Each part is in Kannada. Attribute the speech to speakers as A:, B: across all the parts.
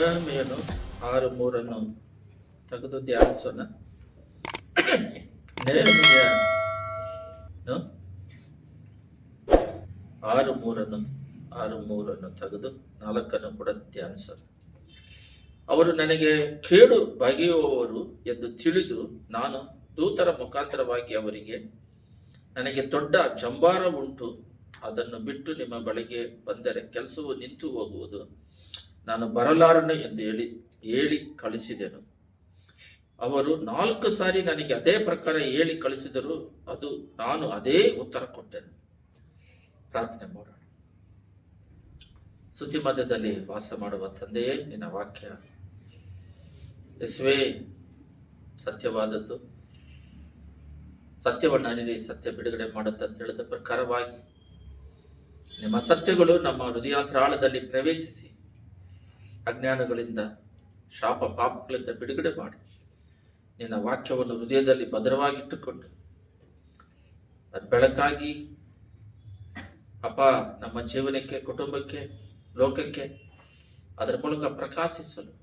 A: ನೆಹೆಮೀಯನು 6:3 ತೆಗೆದು ಧ್ಯಾನಿಸೋಣ. ನೆಹೆಮೀಯನು 6:3 ತೆಗೆದು 4 ಕೂಡ ಧ್ಯಾನಿಸೋಣ. ಅವರು ನನಗೆ ಕೇಡು ಬಗೆಯುವವರು ಎಂದು ತಿಳಿದು ನಾನು ದೂತರ ಮುಖಾಂತರವಾಗಿ ಅವರಿಗೆ, ನನಗೆ ದೊಡ್ಡ ಜಂಬಾರ ಉಂಟು, ಅದನ್ನು ಬಿಟ್ಟು ನಿಮ್ಮ ಬಳಿಗೆ ಬಂದರೆ ಕೆಲಸವು ನಿಂತು ಹೋಗುವುದು, ನಾನು ಬರಲಾರನು ಎಂದು ಹೇಳಿ ಕಳಿಸಿದೆನು. ಅವರು 4 ಸಾರಿ ನನಗೆ ಅದೇ ಪ್ರಕಾರ ಹೇಳಿ ಕಳಿಸಿದರು, ನಾನು ಅದೇ ಉತ್ತರ ಕೊಟ್ಟೆನು. ಪ್ರಾರ್ಥನೆ ಮಾಡೋಣ. ಸ್ತುತಿ ಮಧ್ಯದಲ್ಲಿ ವಾಸ ಮಾಡುವ ತಂದೆಯೇ, ನಿನ್ನ ವಾಕ್ಯ ಯೇಸುವೇ ಸತ್ಯವಾದದ್ದು, ಸತ್ಯವನ್ನು ಅರಿರಿ ಸತ್ಯ ಬಿಡುಗಡೆ ಮಾಡುತ್ತ ತಿಳಿದ ಪ್ರಕಾರವಾಗಿ ನಿಮ್ಮ ಸತ್ಯಗಳು ನಮ್ಮ ಹೃದಯಾಂತರಾಳದಲ್ಲಿ ಪ್ರವೇಶಿಸಿ ಅಜ್ಞಾನಗಳಿಂದ, ಶಾಪ ಪಾಪಗಳಿಂದ ಬಿಡುಗಡೆ ಮಾಡಿ ನಿನ್ನ ವಾಕ್ಯವನ್ನು ಹೃದಯದಲ್ಲಿ ಭದ್ರವಾಗಿಟ್ಟುಕೊಂಡು ಅದು ಬೆಳಕಾಗಿ ಅಪ್ಪ ನಮ್ಮ ಜೀವನಕ್ಕೆ, ಕುಟುಂಬಕ್ಕೆ, ಲೋಕಕ್ಕೆ ಅದರ ಮೂಲಕ ಪ್ರಕಾಶಿಸಲು,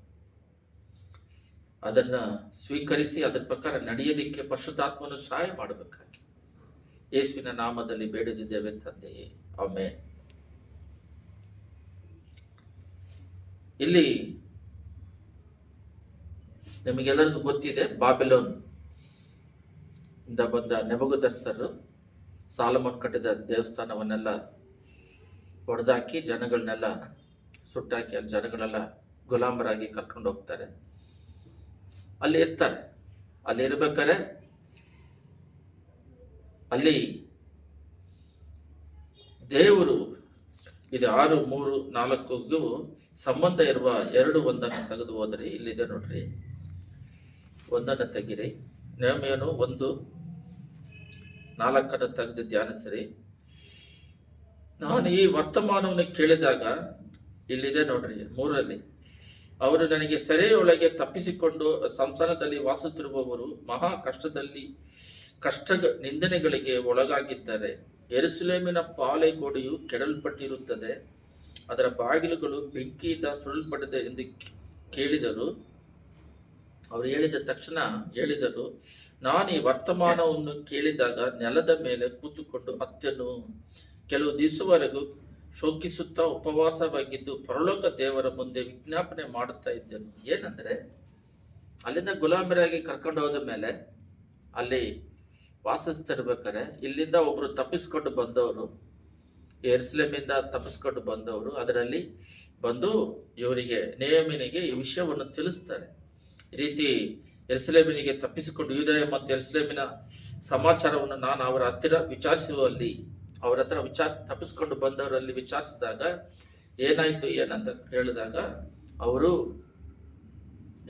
A: ಅದನ್ನು ಸ್ವೀಕರಿಸಿ ಅದರ ಪ್ರಕಾರ ನಡೆಯೋದಕ್ಕೆ ಪರಿಶುದ್ಧಾತ್ಮನು ಸಹಾಯ ಮಾಡಬೇಕಾಗಿ ಯೇಸುವಿನ ನಾಮದಲ್ಲಿ ಬೇಡಿದ್ದೇವೆ ತಂದೆಯೇ, ಆಮೆನ್. ಇಲ್ಲಿ ನಿಮಗೆಲ್ಲರಿಗೂ ಗೊತ್ತಿದೆ, ಬಾಬಿಲೋನ್ ಇಂದ ಬಂದ ನೆಬೂಕದ್ನೆಚ್ಚರರು ಸಾಲಮೋನ್ ಕಟ್ಟಿದ ದೇವಸ್ಥಾನವನ್ನೆಲ್ಲ ಹೊಡೆದಾಕಿ ಜನಗಳನ್ನೆಲ್ಲ ಸುಟ್ಟಾಕಿ ಅಲ್ಲಿ ಜನಗಳೆಲ್ಲ ಗುಲಾಮರಾಗಿ ಕರ್ಕೊಂಡು ಹೋಗ್ತಾರೆ. ಅಲ್ಲಿ ಇರ್ತಾರೆ. ಅಲ್ಲಿ ಇರ್ಬೇಕಾರೆ ಅಲ್ಲಿ ದೇವರು ಇದು 6:3-4 ಸಂಬಂಧ ಇರುವ 2 ತೆಗೆದು ಹೋದ್ರಿ. ಇಲ್ಲಿದೆ ನೋಡ್ರಿ, 1 ತೆಗಿರಿ. ನೆಹೆಮೀಯನು 1:4 ತೆಗೆದು ಧ್ಯಾನಿಸ್ರಿ. ನಾನು ಈ ವರ್ತಮಾನವನ್ನು ಕೇಳಿದಾಗ, ಇಲ್ಲಿದೆ ನೋಡ್ರಿ 3ರಲ್ಲಿ, ಅವರು ನನಗೆ ಸೆರೆಯೊಳಗೆ ತಪ್ಪಿಸಿಕೊಂಡು ಸಂಸಾರದಲ್ಲಿ ವಾಸುತ್ತಿರುವವರು ಮಹಾ ಕಷ್ಟ ನಿಂದನೆಗಳಿಗೆ ಒಳಗಾಗಿದ್ದಾರೆ. ಯೆರೂಸಲೇಮಿನ ಪಾಳೆಗೋಡೆಯು ಕೆಡಲ್ಪಟ್ಟಿರುತ್ತದೆ, ಅದರ ಬಾಗಿಲುಗಳು ಬೆಂಕಿಯಿಂದ ಸುಡಲ್ಪಟ್ಟಿದೆ ಎಂದು ಕೇಳಿದರು. ಅವರು ಹೇಳಿದ ತಕ್ಷಣ ಹೇಳಿದರು, ನಾನು ಈ ವರ್ತಮಾನವನ್ನು ಕೇಳಿದಾಗ ನೆಲದ ಮೇಲೆ ಕೂತುಕೊಂಡು ಅತ್ತೆನು. ಕೆಲವು ದಿವಸವರೆಗೂ ಶೋಕಿಸುತ್ತಾ ಉಪವಾಸವಾಗಿದ್ದು ಪರಲೋಕ ದೇವರ ಮುಂದೆ ವಿಜ್ಞಾಪನೆ ಮಾಡುತ್ತಾ ಇದ್ದೆನು. ಏನಂದ್ರೆ, ಅಲ್ಲಿಂದ ಗುಲಾಮರಾಗಿ ಕರ್ಕೊಂಡು ಹೋದ ಮೇಲೆ ಅಲ್ಲಿ ವಾಸಿಸ್ತಿರ್ಬೇಕಾರೆ ಇಲ್ಲಿಂದ ಒಬ್ರು ತಪ್ಪಿಸ್ಕೊಂಡು ಬಂದವರು, ಯೆರೂಸಲೇಮಿಂದ ತಪ್ಪಿಸ್ಕೊಂಡು ಬಂದವರು ಅದರಲ್ಲಿ ಬಂದು ಇವರಿಗೆ, ನೆಹೆಮೀಯನಿಗೆ ಈ ವಿಷಯವನ್ನು ತಿಳಿಸ್ತಾರೆ. ಈ ರೀತಿ ಯೆರೂಸಲೇಮಿನಿಗೆ ತಪ್ಪಿಸಿಕೊಂಡು ಯೂದಾಯ ಮತ್ತು ಯೆರೂಸಲೇಮಿನ ಸಮಾಚಾರವನ್ನು ನಾನು ಅವರ ಹತ್ತಿರ ವಿಚಾರಿಸುವಲ್ಲಿ, ಅವರ ಹತ್ರ ತಪ್ಪಿಸ್ಕೊಂಡು ಬಂದವರಲ್ಲಿ ವಿಚಾರಿಸಿದಾಗ ಏನಾಯ್ತು ಏನಂತ ಹೇಳಿದಾಗ, ಅವರು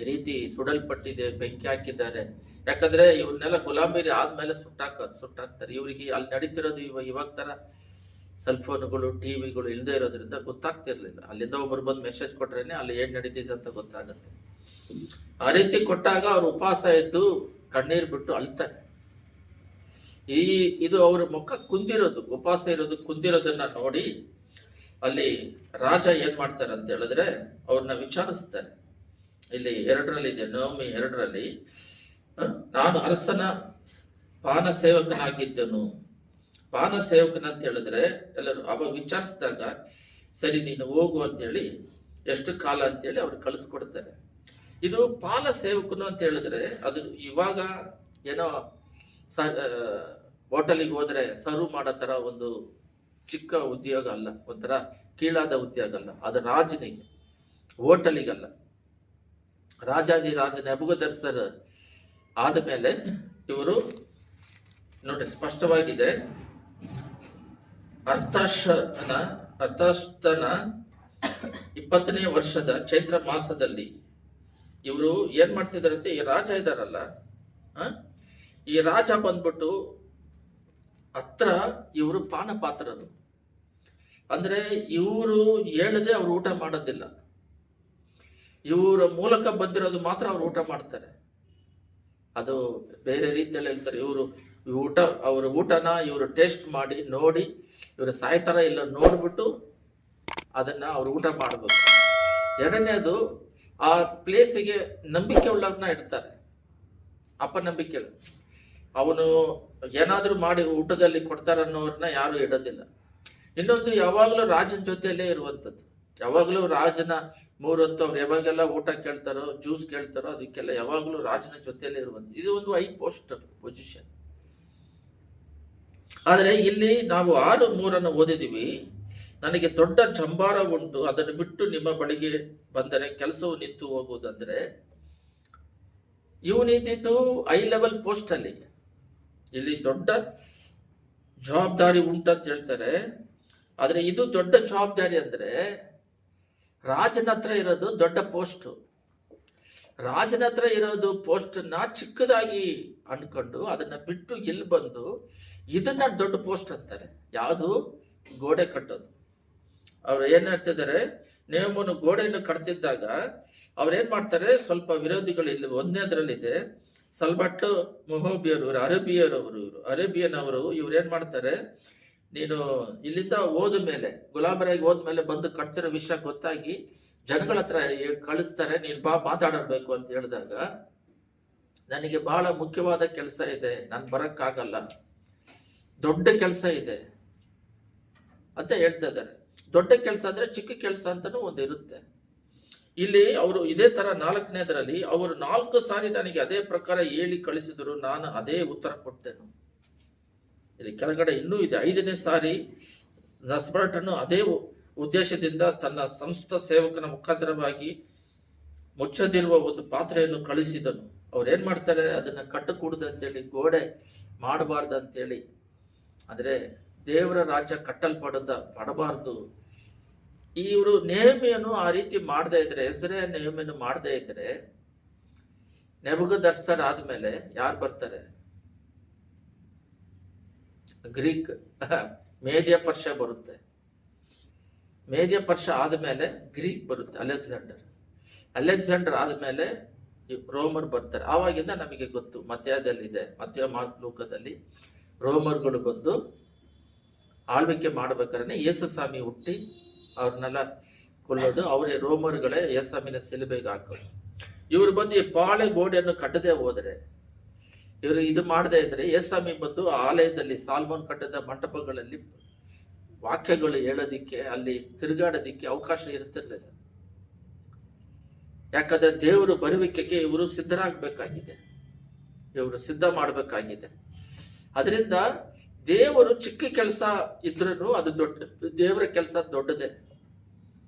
A: ಈ ರೀತಿ ಸುಡಲ್ಪಟ್ಟಿದೆ, ಬೆಂಕಿ ಹಾಕಿದ್ದಾರೆ. ಯಾಕಂದ್ರೆ ಇವ್ರನ್ನೆಲ್ಲ ಗುಲಾಮಗಿರಿ ಆದ್ಮೇಲೆ ಸುಟ್ಟಾಕ್ತಾರೆ. ಇವರಿಗೆ ಅಲ್ಲಿ ನಡೀತಿರೋದು ಇವಾಗ ತರ ಸೆಲ್ಫೋನ್ಗಳು, ಟಿವಿಗಳು ಇಲ್ಲದೆ ಇರೋದ್ರಿಂದ ಗೊತ್ತಾಗ್ತಿರ್ಲಿಲ್ಲ. ಅಲ್ಲಿಂದ ಒಬ್ರು ಬಂದು ಮೆಸೇಜ್ ಕೊಟ್ರೇನೆ ಅಲ್ಲಿ ಏನ್ ನಡೀತಿದೆ ಅಂತ ಗೊತ್ತಾಗತ್ತೆ. ಆ ರೀತಿ ಕೊಟ್ಟಾಗ ಅವ್ರು ಉಪವಾಸ ಇದ್ದು ಕಣ್ಣೀರು ಬಿಟ್ಟು ಅಳ್ತಾರೆ. ಇದು ಅವ್ರ ಮುಖ ಕುಂದಿರೋದು, ಉಪವಾಸ ಇರೋದು ಕುಂದಿರೋದನ್ನ ನೋಡಿ ಅಲ್ಲಿ ರಾಜ ಏನ್ ಮಾಡ್ತಾರೆ ಅಂತ ಹೇಳಿದ್ರೆ ಅವ್ರನ್ನ ವಿಚಾರಿಸ್ತಾರೆ. ಇಲ್ಲಿ 2ರಲ್ಲಿ ಇದೆ, ನೆಹೆಮೀಯ 2ರಲ್ಲಿ, ನಾನು ಅರಸನ ಪಾನ ಸೇವಕನಾಗಿದ್ದನು. ಪಾನ ಸೇವಕನ ಅಂತ ಹೇಳಿದ್ರೆ ಎಲ್ಲರೂ ಅವಾಗ ವಿಚಾರಿಸಿದಾಗ, ಸರಿ ನೀನು ಹೋಗು ಅಂತೇಳಿ ಎಷ್ಟು ಕಾಲ ಅಂತೇಳಿ ಅವ್ರು ಕಳಿಸ್ಕೊಡ್ತಾರೆ. ಇದು ಪಾಲ ಸೇವಕನು ಅಂತ ಹೇಳಿದ್ರೆ ಅದು ಇವಾಗ ಏನೋ ಹೋಟೆಲಿಗೆ ಹೋದ್ರೆ ಸರ್ವ್ ಮಾಡೋ ತರ ಒಂದು ಚಿಕ್ಕ ಉದ್ಯೋಗ ಅಲ್ಲ, ಒಂಥರ ಕೀಳಾದ ಉದ್ಯೋಗ ಅಲ್ಲ. ಅದು ರಾಜನಿಗೆ, ಹೋಟೆಲಿಗಲ್ಲ. ರಾಜ ನೆಬೂಕದ್ನೆಚ್ಚರ ಆದಮೇಲೆ ಇವರು ನೋಡಿ ಸ್ಪಷ್ಟವಾಗಿದೆ, ಅರ್ತಷಸ್ತನ 20ನೇ ವರ್ಷದ ಚೈತ್ರ ಮಾಸದಲ್ಲಿ ಇವರು ಏನ್ ಮಾಡ್ತಿದಾರಂತೆ, ಈ ರಾಜ ಇದಾರಲ್ಲ, ಈ ರಾಜ ಬಂದ್ಬಿಟ್ಟು ಹತ್ರ ಇವರು ಪಾನಪಾತ್ರರು. ಅಂದ್ರೆ ಇವರು ಹೇಳದೆ ಅವ್ರು ಊಟ ಮಾಡೋದಿಲ್ಲ, ಇವರ ಮೂಲಕ ಬಂದಿರೋದು ಮಾತ್ರ ಅವ್ರು ಊಟ ಮಾಡ್ತಾರೆ. ಅದು ಬೇರೆ ರೀತಿಯಲ್ಲಿ ಹೇಳ್ತಾರೆ. ಅವ್ರ ಊಟನ ಇವರು ಟೇಸ್ಟ್ ಮಾಡಿ ನೋಡಿ, ಇವರು ಸಾಯ್ತಾರ ಇಲ್ಲ ನೋಡ್ಬಿಟ್ಟು ಅದನ್ನ ಅವ್ರು ಊಟ ಮಾಡಬೇಕು. ಎರಡನೇದು ಆ ಪ್ಲೇಸಿಗೆ ನಂಬಿಕೆ ಉಳ್ಳವ್ರನ್ನ ಇಡ್ತಾರೆ, ಅಪನಂಬಿಕೆ. ಅವನು ಏನಾದರೂ ಮಾಡಿ ಊಟದಲ್ಲಿ ಕೊಡ್ತಾರನ್ನೋರನ್ನ ಯಾರು ಇಡೋದಿಲ್ಲ. ಇನ್ನೊಂದು, ಯಾವಾಗಲೂ ರಾಜನ ಜೊತೆಯಲ್ಲೇ ಇರುವಂಥದ್ದು. ಯಾವಾಗಲೂ ರಾಜನ 3 ಹೊತ್ತು ಅವ್ರು ಯಾವಾಗೆಲ್ಲ ಊಟ ಕೇಳ್ತಾರೋ, ಜ್ಯೂಸ್ ಕೇಳ್ತಾರೋ, ಅದಕ್ಕೆಲ್ಲ ಯಾವಾಗಲೂ ರಾಜನ ಜೊತೆಯಲ್ಲೇ ಇರುವಂಥದ್ದು. ಇದು ಒಂದು ಹೈ ಪೋಸ್ಟ್ ಪೊಸಿಷನ್. ಆದರೆ ಇಲ್ಲಿ ನಾವು 6:3 ಓದಿದೀವಿ. ನನಗೆ ದೊಡ್ಡ ಜಂಬಾರ ಉಂಟು, ಅದನ್ನು ಬಿಟ್ಟು ನಿಮ್ಮ ಬಳಿಗೆ ಬಂದರೆ ಕೆಲಸವು ನಿಂತು ಹೋಗುವುದಂದ್ರೆ, ಇವನಿದ್ದು ಹೈ ಲೆವೆಲ್ ಪೋಸ್ಟ್ ಅಲ್ಲಿ. ಇಲ್ಲಿ ದೊಡ್ಡ ಜವಾಬ್ದಾರಿ ಉಂಟಂತ ಹೇಳ್ತಾರೆ. ಆದ್ರೆ ಇದು ದೊಡ್ಡ ಜವಾಬ್ದಾರಿ ಅಂದ್ರೆ, ರಾಜನ ಹತ್ರ ಇರೋದು ದೊಡ್ಡ ಪೋಸ್ಟ್. ರಾಜನ ಹತ್ರ ಇರೋದು ಪೋಸ್ಟನ್ನ ಚಿಕ್ಕದಾಗಿ ಅನ್ಕೊಂಡು ಅದನ್ನ ಬಿಟ್ಟು ಇಲ್ಲಿ ಬಂದು ಇದನ್ನ ದೊಡ್ಡ ಪೋಸ್ಟ್ ಅಂತಾರೆ. ಯಾವುದು? ಗೋಡೆ ಕಟ್ಟೋದು. ಅವ್ರು ಏನ್ ಹೇಳ್ತಿದ್ದಾರೆ, ನೇಮನು ಗೋಡೆಯನ್ನು ಕಟ್ತಿದ್ದಾಗ ಅವ್ರೇನ್ ಮಾಡ್ತಾರೆ, ಸ್ವಲ್ಪ ವಿರೋಧಿಗಳು ಇಲ್ಲಿ 1ನೇದ್ರಲ್ಲಿದೆ. ಸಲ್ಬಟ್ಟು ಮೊಹೋಬಿಯರು, ಅರೇಬಿಯನ್ ಅವರು ಇವ್ರೇನ್ ಮಾಡ್ತಾರೆ, ನೀನು ಇಲ್ಲಿಂದ ಹೋದ ಮೇಲೆ, ಗುಲಾಮರಾಗಿ ಹೋದ್ಮೇಲೆ ಬಂದು ಕಟ್ತಿರೋ ವಿಷಯ ಗೊತ್ತಾಗಿ ಜನಗಳ ಹತ್ರ ಕಳಿಸ್ತಾರೆ, ನೀನು ಬಾ ಮಾತಾಡಬೇಕು ಅಂತ ಹೇಳಿದಾಗ, ನನಗೆ ಬಹಳ ಮುಖ್ಯವಾದ ಕೆಲಸ ಇದೆ, ನಾನು ಬರಕ್ಕಾಗಲ್ಲ, ದೊಡ್ಡ ಕೆಲಸ ಇದೆ ಅಂತ ಹೇಳ್ತಾ ಇದ್ದಾರೆ. ದೊಡ್ಡ ಕೆಲಸ ಅಂದ್ರೆ ಚಿಕ್ಕ ಕೆಲಸ ಅಂತಾನೂ ಒಂದು ಇರುತ್ತೆ. ಇಲ್ಲಿ ಅವರು ಇದೇ ತರ 4ನೇದರಲ್ಲಿ ಅವರು 4 ಸಾರಿ ನನಗೆ ಅದೇ ಪ್ರಕಾರ ಹೇಳಿ ಕಳಿಸಿದರು, ನಾನು ಅದೇ ಉತ್ತರ ಕೊಟ್ಟೆನು. ಇಲ್ಲಿ ಕೆಳಗಡೆ ಇನ್ನೂ ಇದೆ. 5ನೇ ಸಾರಿ ನಸ್ಬರ್ಟನು ಅದೇ ಉದ್ದೇಶದಿಂದ ತನ್ನ ಸಂಸ್ಥ ಸೇವಕನ ಮುಖಾಂತರವಾಗಿ ಮುಚ್ಚದಿರುವ ಒಂದು ಪಾತ್ರೆಯನ್ನು ಕಳಿಸಿದನು. ಅವ್ರು ಏನ್ ಮಾಡ್ತಾರೆ, ಅದನ್ನ ಕಟ್ಟಕೂಡದು ಅಂತೇಳಿ, ಗೋಡೆ ಮಾಡಬಾರ್ದು ಅಂತೇಳಿ. ಅಂದ್ರೆ ದೇವರ ರಾಜ್ಯ ಪಡಬಾರ್ದು. ಇವರು ನೇಮಿಯನ್ನು ಆ ರೀತಿ ಮಾಡದೇ ಇದ್ರೆ, ಹೆಸರೇ ನೇಮಿಯನ್ನು ಮಾಡದೇ ಇದ್ರೆ, ನೆಬೂಕದ್ನೆಚ್ಚರ್ ಆದ್ಮೇಲೆ ಯಾರು ಬರ್ತಾರೆ? ಗ್ರೀಕ್ ಮೇದ್ಯ ಪರ್ಷ ಬರುತ್ತೆ. ಮೇದ್ಯ ಪರ್ಷ ಆದ್ಮೇಲೆ ಗ್ರೀಕ್ ಬರುತ್ತೆ, ಅಲೆಕ್ಸಾಂಡರ್ ಆದ್ಮೇಲೆ ರೋಮರ್ ಬರ್ತಾರೆ. ಆವಾಗಿಂದ ನಮಗೆ ಗೊತ್ತು, ಮತ್ಯದಲ್ಲಿದೆ, ಮಾರ್ಕ್ ಲೂಕದಲ್ಲಿ ರೋಮರ್ಗಳು ಬಂದು ಆಳ್ವಿಕೆ ಮಾಡ್ಬೇಕಾದ್ರೆ ಯೇಸುಸ್ವಾಮಿ ಹುಟ್ಟಿ ಅವ್ರನ್ನೆಲ್ಲ ಕೊಲ್ಲೋದು, ಅವರೇ ರೋಮರ್ಗಳೇ ಯೇಸುಸ್ವಾಮಿನ ಸಿಲುಬೆಗೆ ಹಾಕೋದು. ಇವರು ಬಂದು ಈ ಪಾಳೆ ಗೋಡೆಯನ್ನು ಕಟ್ಟದೆ ಹೋದ್ರೆ, ಇವರು ಇದು ಮಾಡದೇ ಇದ್ರೆ, ಯೇಸುಸ್ವಾಮಿ ಬಂದು ಆಲಯದಲ್ಲಿ ಸಾಲ್ಮೋನ್ ಕಟ್ಟದ ಮಂಟಪಗಳಲ್ಲಿ ವಾಕ್ಯಗಳು ಹೇಳೋದಿಕ್ಕೆ, ಅಲ್ಲಿ ತಿರುಗಾಡೋದಿಕ್ಕೆ ಅವಕಾಶ ಇರ್ತಿರ್ಲಿಲ್ಲ. ಯಾಕಂದ್ರೆ ದೇವರು ಬರುವಿಕೆಗೆ ಇವರು ಸಿದ್ಧರಾಗಬೇಕಾಗಿದೆ, ಇವರು ಸಿದ್ಧ ಮಾಡಬೇಕಾಗಿದೆ. ಅದರಿಂದ ದೇವರು ಚಿಕ್ಕ ಕೆಲಸ ಇದ್ರೂ ಅದು ದೊಡ್ಡ, ದೇವರ ಕೆಲಸ ದೊಡ್ಡದೇ,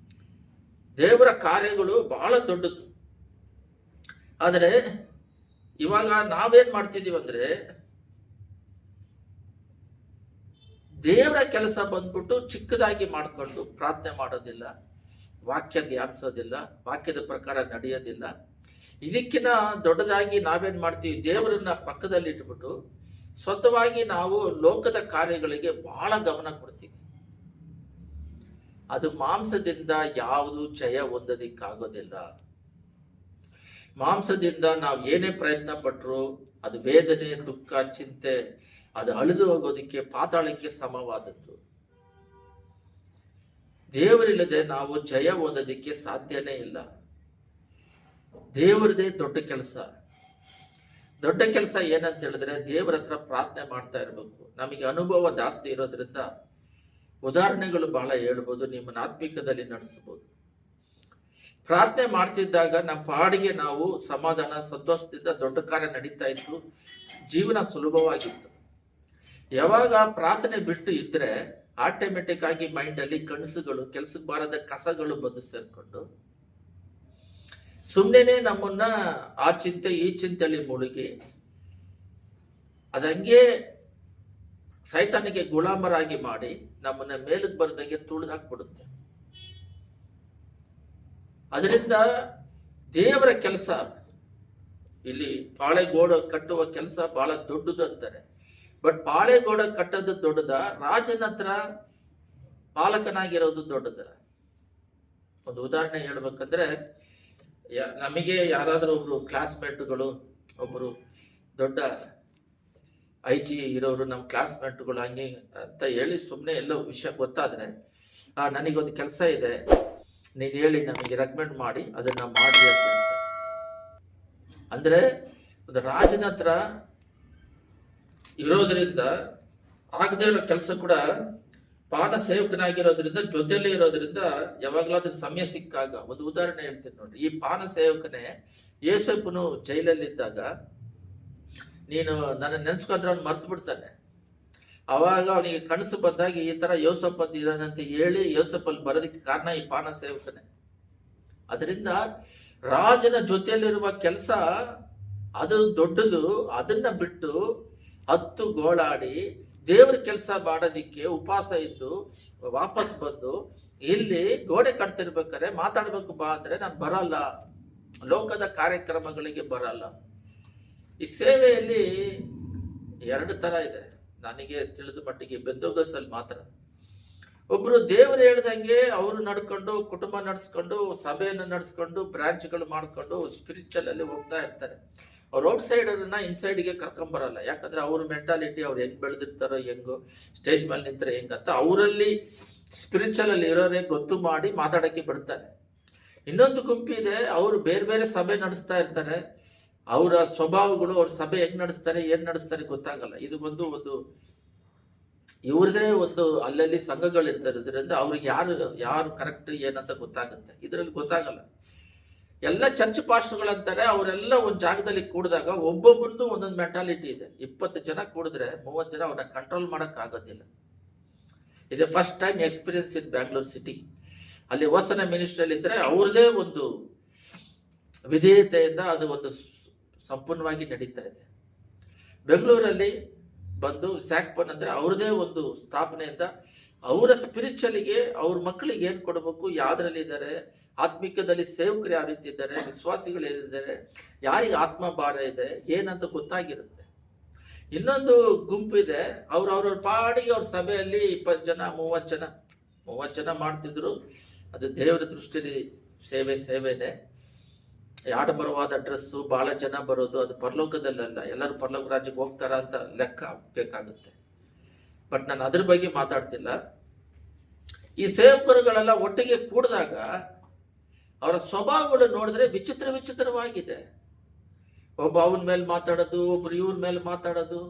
A: ದೇವರ ಕಾರ್ಯಗಳು ಬಹಳ ದೊಡ್ಡದು. ಆದರೆ ಇವಾಗ ನಾವೇನ್ ಮಾಡ್ತಿದೀವಿ ಅಂದ್ರೆ, ದೇವರ ಕೆಲಸ ಬಂದ್ಬಿಟ್ಟು ಚಿಕ್ಕದಾಗಿ ಮಾಡ್ಕೊಂಡು ಪ್ರಾರ್ಥನೆ ಮಾಡೋದಿಲ್ಲ, ವಾಕ್ಯ ಧ್ಯಾನಿಸೋದಿಲ್ಲ, ವಾಕ್ಯದ ಪ್ರಕಾರ ನಡೆಯೋದಿಲ್ಲ. ಇದಕ್ಕಿಂತ ದೊಡ್ಡದಾಗಿ ನಾವೇನ್ ಮಾಡ್ತೀವಿ, ದೇವರನ್ನ ಪಕ್ಕದಲ್ಲಿ ಇಟ್ಬಿಟ್ಟು ಸ್ವಂತವಾಗಿ ನಾವು ಲೋಕದ ಕಾರ್ಯಗಳಿಗೆ ಬಹಳ ಗಮನ ಕೊಡ್ತೀವಿ. ಅದು ಮಾಂಸದಿಂದ ಯಾವುದು ಜಯ ಹೊಂದೋದಿಕ್ಕಾಗೋದಿಲ್ಲ. ಮಾಂಸದಿಂದ ನಾವು ಏನೇ ಪ್ರಯತ್ನ ಪಟ್ಟರು ಅದು ವೇದನೆ, ದುಃಖ, ಚಿಂತೆ, ಅದು ಅಳಿದು ಹೋಗೋದಿಕ್ಕೆ, ಪಾತಾಳಕ್ಕೆ ಸಮವಾದದ್ದು. ದೇವರಿಲ್ಲದೆ ನಾವು ಜಯ ಹೊಂದೋದಿಕ್ಕೆ ಸಾಧ್ಯನೇ ಇಲ್ಲ. ದೇವರದೇ ದೊಡ್ಡ ಕೆಲಸ. ದೊಡ್ಡ ಕೆಲಸ ಏನಂತ ಹೇಳಿದ್ರೆ, ದೇವರ ಹತ್ರ ಪ್ರಾರ್ಥನೆ ಮಾಡ್ತಾ ಇರಬೇಕು. ನಮಗೆ ಅನುಭವ ಜಾಸ್ತಿ ಇರೋದ್ರಿಂದ ಉದಾಹರಣೆಗಳು ಬಹಳ ಹೇಳ್ಬೋದು, ನಿಮ್ಮನ್ನ ಆತ್ಮಿಕದಲ್ಲಿ ನಡೆಸಬಹುದು. ಪ್ರಾರ್ಥನೆ ಮಾಡ್ತಿದ್ದಾಗ ನಮ್ಮ ಪಾಡಿಗೆ ನಾವು ಸಮಾಧಾನ, ಸಂತೋಷದಿಂದ ದೊಡ್ಡ ಕಾರ್ಯ ನಡೀತಾ ಇತ್ತು, ಜೀವನ ಸುಲಭವಾಗಿತ್ತು. ಯಾವಾಗ ಪ್ರಾರ್ಥನೆ ಬಿಟ್ಟು ಇದ್ರೆ ಆಟೋಮೆಟಿಕ್ ಆಗಿ ಮೈಂಡ್ ಅಲ್ಲಿ ಕನಸುಗಳು, ಕೆಲಸಕ್ಕೆ ಬಾರದ ಕಸಗಳು ಬಂದು ಸೇರ್ಕೊಂಡು ಸುಮ್ಮನೆ ನಮ್ಮನ್ನ ಆ ಚಿಂತೆ ಈ ಚಿಂತೆಯಲ್ಲಿ ಮುಳುಗಿ ಅದಂಗೆ ಸೈತಾನಿಗೆ ಗುಲಾಮರಾಗಿ ಮಾಡಿ ನಮ್ಮನ್ನ ಮೇಲಕ್ಕೆ ಬರ್ದಂಗೆ ತುಳಿದಾಕ್ಬಿಡುತ್ತೆ. ಅದರಿಂದ ದೇವರ ಕೆಲಸ, ಇಲ್ಲಿ ಪಾಳೆಗೋಡೆ ಕಟ್ಟುವ ಕೆಲಸ ಬಹಳ ದೊಡ್ಡದು ಅಂತಾರೆ. ಬಟ್ ಪಾಳೆಗೋಡೆ ಕಟ್ಟೋದು ದೊಡ್ಡದ, ರಾಜನ ಹತ್ರ ಪಾಲಕನಾಗಿರೋದು ದೊಡ್ಡದ? ಒಂದು ಉದಾಹರಣೆ ಹೇಳ್ಬೇಕಂದ್ರೆ, ನಮಗೆ ಯಾರಾದ್ರೂ ಒಬ್ರು ಕ್ಲಾಸ್ಮೇಟ್ಗಳು, ಒಬ್ರು ದೊಡ್ಡ IG ಇರೋರು ನಮ್ಮ ಕ್ಲಾಸ್ಮೇಟ್ಗಳು ಹಂಗೆ ಅಂತ ಹೇಳಿ ಸುಮ್ಮನೆ ಎಲ್ಲೋ ವಿಷಯ ಗೊತ್ತಾದ್ರೆ, ನನಗೊಂದು ಕೆಲಸ ಇದೆ, ನೀನು ಹೇಳಿ ನಮಗೆ ರೆಕಮೆಂಡ್ ಮಾಡಿ ಅದನ್ನ ಮಾಡಿ ಅಂತ ಹೇಳ್ತಾರೆ. ಅಂದ್ರೆ ಒಂದು ರಾಜನ ಹತ್ರ ಇರೋದ್ರಿಂದ ಆಗದೇ ಇರೋ ಕೆಲಸ ಕೂಡ ಪಾನ ಸೇವಕನಾಗಿರೋದ್ರಿಂದ ಜೊತೆಲೇ ಇರೋದ್ರಿಂದ ಯಾವಾಗಲಾದ್ರೂ ಸಮಯ ಸಿಕ್ಕಾಗ, ಒಂದು ಉದಾಹರಣೆ ಹೇಳ್ತೀನಿ ನೋಡ್ರಿ. ಈ ಪಾನ ಸೇವಕನೇ ಯೇಸಪ್ಪನು ಜೈಲಲ್ಲಿದ್ದಾಗ ನೀನು ನನ್ನ ನೆನೆಸ್ಕೊಂಡ್ರೆ ಅವ್ನು ಮರ್ತು ಬಿಡ್ತಾನೆ. ಅವಾಗ ಅವನಿಗೆ ಕನಸು ಬಂದಾಗ ಈ ತರ ಯೋಸಪ್ಪ ಅಂತ ಇರೋನಂತ ಹೇಳಿ ಯೋಸಪ್ಪಲ್ಲಿ ಬರೋದಕ್ಕೆ ಕಾರಣ ಈ ಪಾನ ಸೇವಕನೇ. ಅದರಿಂದ ರಾಜನ ಜೊತೆಯಲ್ಲಿರುವ ಕೆಲಸ ಅದು ದೊಡ್ಡದು. ಅದನ್ನ ಬಿಟ್ಟು 10 ಗೋಳಾಡಿ ದೇವ್ರ ಕೆಲಸ ಮಾಡೋದಿಕ್ಕೆ ಉಪವಾಸ ಇದ್ದು ವಾಪಸ್ ಬಂದು ಇಲ್ಲಿ ಗೋಡೆ ಕಟ್ತಿರ್ಬೇಕಾರೆ ಮಾತಾಡ್ಬೇಕು ಬಾ ಅಂದ್ರೆ ನಾನು ಬರಲ್ಲ, ಲೋಕದ ಕಾರ್ಯಕ್ರಮಗಳಿಗೆ ಬರಲ್ಲ. ಈ ಸೇವೆಯಲ್ಲಿ 2 ತರ ಇದೆ ನನಗೆ ತಿಳಿದ ಮಟ್ಟಿಗೆ. ಬೆಂದೋಗಸಲ್ಲಿ ಮಾತ್ರ ಒಬ್ರು ದೇವರು ಹೇಳ್ದಂಗೆ ಅವರು ನಡ್ಕೊಂಡು ಕುಟುಂಬ ನಡೆಸ್ಕೊಂಡು ಸಭೆಯನ್ನು ನಡೆಸ್ಕೊಂಡು ಬ್ರಾಂಚ್ಗಳು ಮಾಡ್ಕೊಂಡು ಸ್ಪಿರಿಚುವಲ್ ಅಲ್ಲಿ ಹೋಗ್ತಾ ಇರ್ತಾರೆ. ಅವ್ರು ಔಟ್ ಸೈಡರ್ನ ಇನ್ಸೈಡ್ಗೆ ಕರ್ಕೊಂಬರಲ್ಲ. ಯಾಕಂದ್ರೆ ಅವ್ರ ಮೆಂಟಾಲಿಟಿ ಅವ್ರು ಹೆಂಗ್ ಬೆಳೆದಿರ್ತಾರೋ, ಹೆಂಗೋ ಸ್ಟೇಜ್ ಮೇಲೆ ನಿಂತಾರೆ ಹೆಂಗಂತ ಅವರಲ್ಲಿ ಸ್ಪಿರಿಚುವಲ್ ಅಲ್ಲಿ ಇರೋರೇ ಗೊತ್ತು ಮಾಡಿ ಮಾತಾಡಕ್ಕೆ ಬಿಡ್ತಾರೆ. ಇನ್ನೊಂದು ಗುಂಪಿದೆ, ಅವರು ಬೇರೆ ಬೇರೆ ಸಭೆ ನಡೆಸ್ತಾ ಇರ್ತಾರೆ. ಅವರ ಸ್ವಭಾವಗಳು, ಅವ್ರ ಸಭೆ ಹೆಂಗ್ ನಡೆಸ್ತಾರೆ ಏನ್ ನಡೆಸ್ತಾರೆ ಗೊತ್ತಾಗಲ್ಲ. ಇದು ಒಂದು ಇವ್ರದೇ ಒಂದು ಅಲ್ಲಲ್ಲಿ ಸಂಘಗಳಿರ್ತಾರೆ. ಇದರಿಂದ ಅವ್ರಿಗೆ ಯಾರು ಕರೆಕ್ಟ್ ಏನಂತ ಗೊತ್ತಾಗುತ್ತೆ. ಇದರಲ್ಲಿ ಗೊತ್ತಾಗಲ್ಲ. ಎಲ್ಲ ಚರ್ಚ್ ಪಾಸ್ಟರ್ಗಳಂತಾರೆ, ಅವರೆಲ್ಲ ಒಂದು ಜಾಗದಲ್ಲಿ ಕೂಡಿದಾಗ ಒಬ್ಬೊಬ್ಬರದ್ದು ಒಂದೊಂದು ಮೆಂಟಾಲಿಟಿ ಇದೆ. 20 ಜನ ಕೂಡಿದ್ರೆ 30 ಜನ ಅವ್ರನ್ನ ಕಂಟ್ರೋಲ್ ಮಾಡಕ್ ಆಗೋದಿಲ್ಲ. ಇದೆ first time experience in Bangalore city. ಅಲ್ಲಿ ವಸನ ಮಿನಿಸ್ಟ್ರಿಯಲ್ಲಿ ಇದ್ರೆ ಅವ್ರದೇ ಒಂದು ವಿಧೇಯತೆಯಿಂದ ಅದು ಒಂದು ಸಂಪೂರ್ಣವಾಗಿ ನಡೀತಾ ಇದೆ. ಬೆಂಗಳೂರಲ್ಲಿ ಬಂದು ಸ್ಯಾಕ್ಪನ್ ಅಂದ್ರೆ ಅವ್ರದೇ ಒಂದು ಸ್ಥಾಪನೆಯಿಂದ ಅವರ ಸ್ಪಿರಿಚುವಲಿಗೆ ಅವ್ರ ಮಕ್ಕಳಿಗೆ ಏನ್ ಕೊಡಬೇಕು, ಯಾವ್ದ್ರಲ್ಲಿ ಇದ್ದಾರೆ, ಆತ್ಮಿಕದಲ್ಲಿ ಸೇವಕರು ಯಾವ ರೀತಿ ಇದ್ದಾರೆ, ವಿಶ್ವಾಸಿಗಳು ಏನಿದ್ದಾರೆ, ಯಾರಿಗೆ ಆತ್ಮ ಭಾರ ಇದೆ ಏನಂತ ಗೊತ್ತಾಗಿರುತ್ತೆ. ಇನ್ನೊಂದು ಗುಂಪು ಇದೆ, ಅವ್ರವ್ರ ಪಾಡಿಗೆ ಅವ್ರ ಸಭೆಯಲ್ಲಿ 20 ಜನ 30 ಜನ ಮಾಡ್ತಿದ್ರು. ಅದು ದೇವರ ದೃಷ್ಟಿಯಲ್ಲಿ ಸೇವೆನೇ. ಆಡಂಬರವಾದ ಡ್ರೆಸ್ಸು, ಬಹಳ ಜನ ಬರೋದು, ಅದು ಪರಲೋಕದಲ್ಲ. ಎಲ್ಲರೂ ಪರಲೋಕ ರಾಜ್ಯಕ್ಕೆ ಹೋಗ್ತಾರ ಅಂತ ಲೆಕ್ಕ ಬೇಕಾಗುತ್ತೆ. ಬಟ್ ನಾನು ಅದ್ರ ಬಗ್ಗೆ ಮಾತಾಡ್ತಿಲ್ಲ. ಈ ಸೇವಕರುಗಳೆಲ್ಲ ಒಟ್ಟಿಗೆ ಕೂಡಿದಾಗ ಅವರ ಸ್ವಭಾವಗಳು ನೋಡಿದ್ರೆ ವಿಚಿತ್ರವಾಗಿದೆ. ಒಬ್ಬ ಅವನ ಮೇಲೆ ಮಾತಾಡೋದು, ಒಬ್ರು ಇವ್ರ ಮೇಲೆ ಮಾತಾಡೋದು,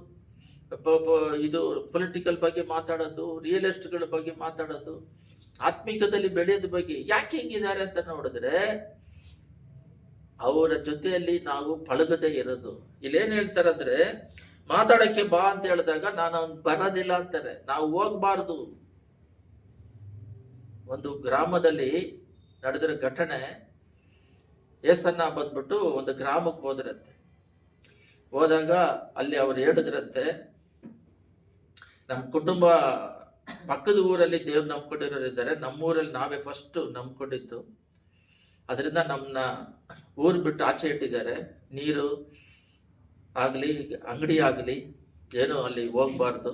A: ಇದು ಪೊಲಿಟಿಕಲ್ ಬಗ್ಗೆ ಮಾತಾಡೋದು, ರಿಯಲ್ ಎಸ್ಟೇಟ್ಗಳ ಬಗ್ಗೆ ಮಾತಾಡೋದು, ಆತ್ಮಿಕದಲ್ಲಿ ಬೆಳೆಯೋದ್ರ ಬಗ್ಗೆ. ಯಾಕೆ ಹೆಂಗಿದ್ದಾರೆ ಅಂತ ನೋಡಿದ್ರೆ ಅವರ ಜೊತೆಯಲ್ಲಿ ನಾವು ಪಳಗದೆ ಇರೋದು. ಇಲ್ಲೇನ್ ಹೇಳ್ತಾರಂದ್ರೆ, ಮಾತಾಡಕ್ಕೆ ಬಾ ಅಂತ ಹೇಳಿದಾಗ ನಾನು ಅವ್ನು ಬರೋದಿಲ್ಲ ಅಂತಾರೆ. ನಾವು ಹೋಗ್ಬಾರ್ದು. ಒಂದು ಗ್ರಾಮದಲ್ಲಿ ನಡೆದಿರೋ ಘಟನೆ, ಏಸನ್ನ ಬಂದ್ಬಿಟ್ಟು ಒಂದು ಗ್ರಾಮಕ್ಕೆ ಹೋದಾಗ ಅಲ್ಲಿ ಅವ್ರು ಹೇಳಿದ್ರಂತೆ, ನಮ್ಮ ಕುಟುಂಬ ಪಕ್ಕದ ಊರಲ್ಲಿ ದೇವ್ರು ನಂಬ್ಕೊಂಡಿರೋರು ಇದ್ದಾರೆ, ನಮ್ಮೂರಲ್ಲಿ ನಾವೇ ಫಸ್ಟ್ ನಂಬ್ಕೊಂಡಿದ್ದು. ಅದರಿಂದ ನಮ್ಮನ್ನ ಊರು ಬಿಟ್ಟು ಆಚೆ ಇಟ್ಟಿದ್ದಾರೆ. ನೀರು ಆಗಲಿ, ಅಂಗಡಿ ಆಗಲಿ ಏನು ಅಲ್ಲಿ ಹೋಗ್ಬಾರ್ದು.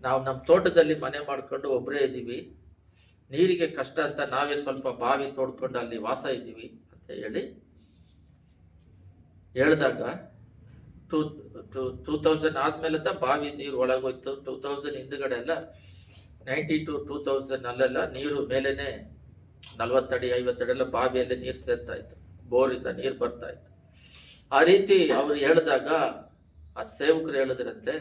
A: ನಾವು ನಮ್ಮ ತೋಟದಲ್ಲಿ ಮನೆ ಮಾಡ್ಕೊಂಡು ಒಬ್ಬರೇ ಇದ್ದೀವಿ. ನೀರಿಗೆ ಕಷ್ಟ ಅಂತ ನಾವೇ ಸ್ವಲ್ಪ ಬಾವಿ ತೋಡ್ಕೊಂಡು ಅಲ್ಲಿ ವಾಸ ಇದ್ದೀವಿ ಅಂತ ಹೇಳಿದಾಗ 2000 ಆದ್ಮೇಲೆ ಬಾವಿ ನೀರು ಒಳಗೋಯ್ತು. 2000 ಹಿಂದ್ಗಡೆ ಎಲ್ಲ 92 ಅಲ್ಲೆಲ್ಲ ನೀರು ಮೇಲೇನೆ 40 ಅಡಿ 50 ಅಡಿ ಎಲ್ಲ ಬಾವಿಯಲ್ಲಿ ನೀರು ಸೇರ್ತಾ ಇತ್ತು, ಬೋರಿಂದ ನೀರು ಬರ್ತಾ ಇತ್ತು. ಆ ರೀತಿ ಅವ್ರು ಹೇಳಿದಾಗ ಆ ಸೇವಕರು ಹೇಳಿದ್ರಂತೆ,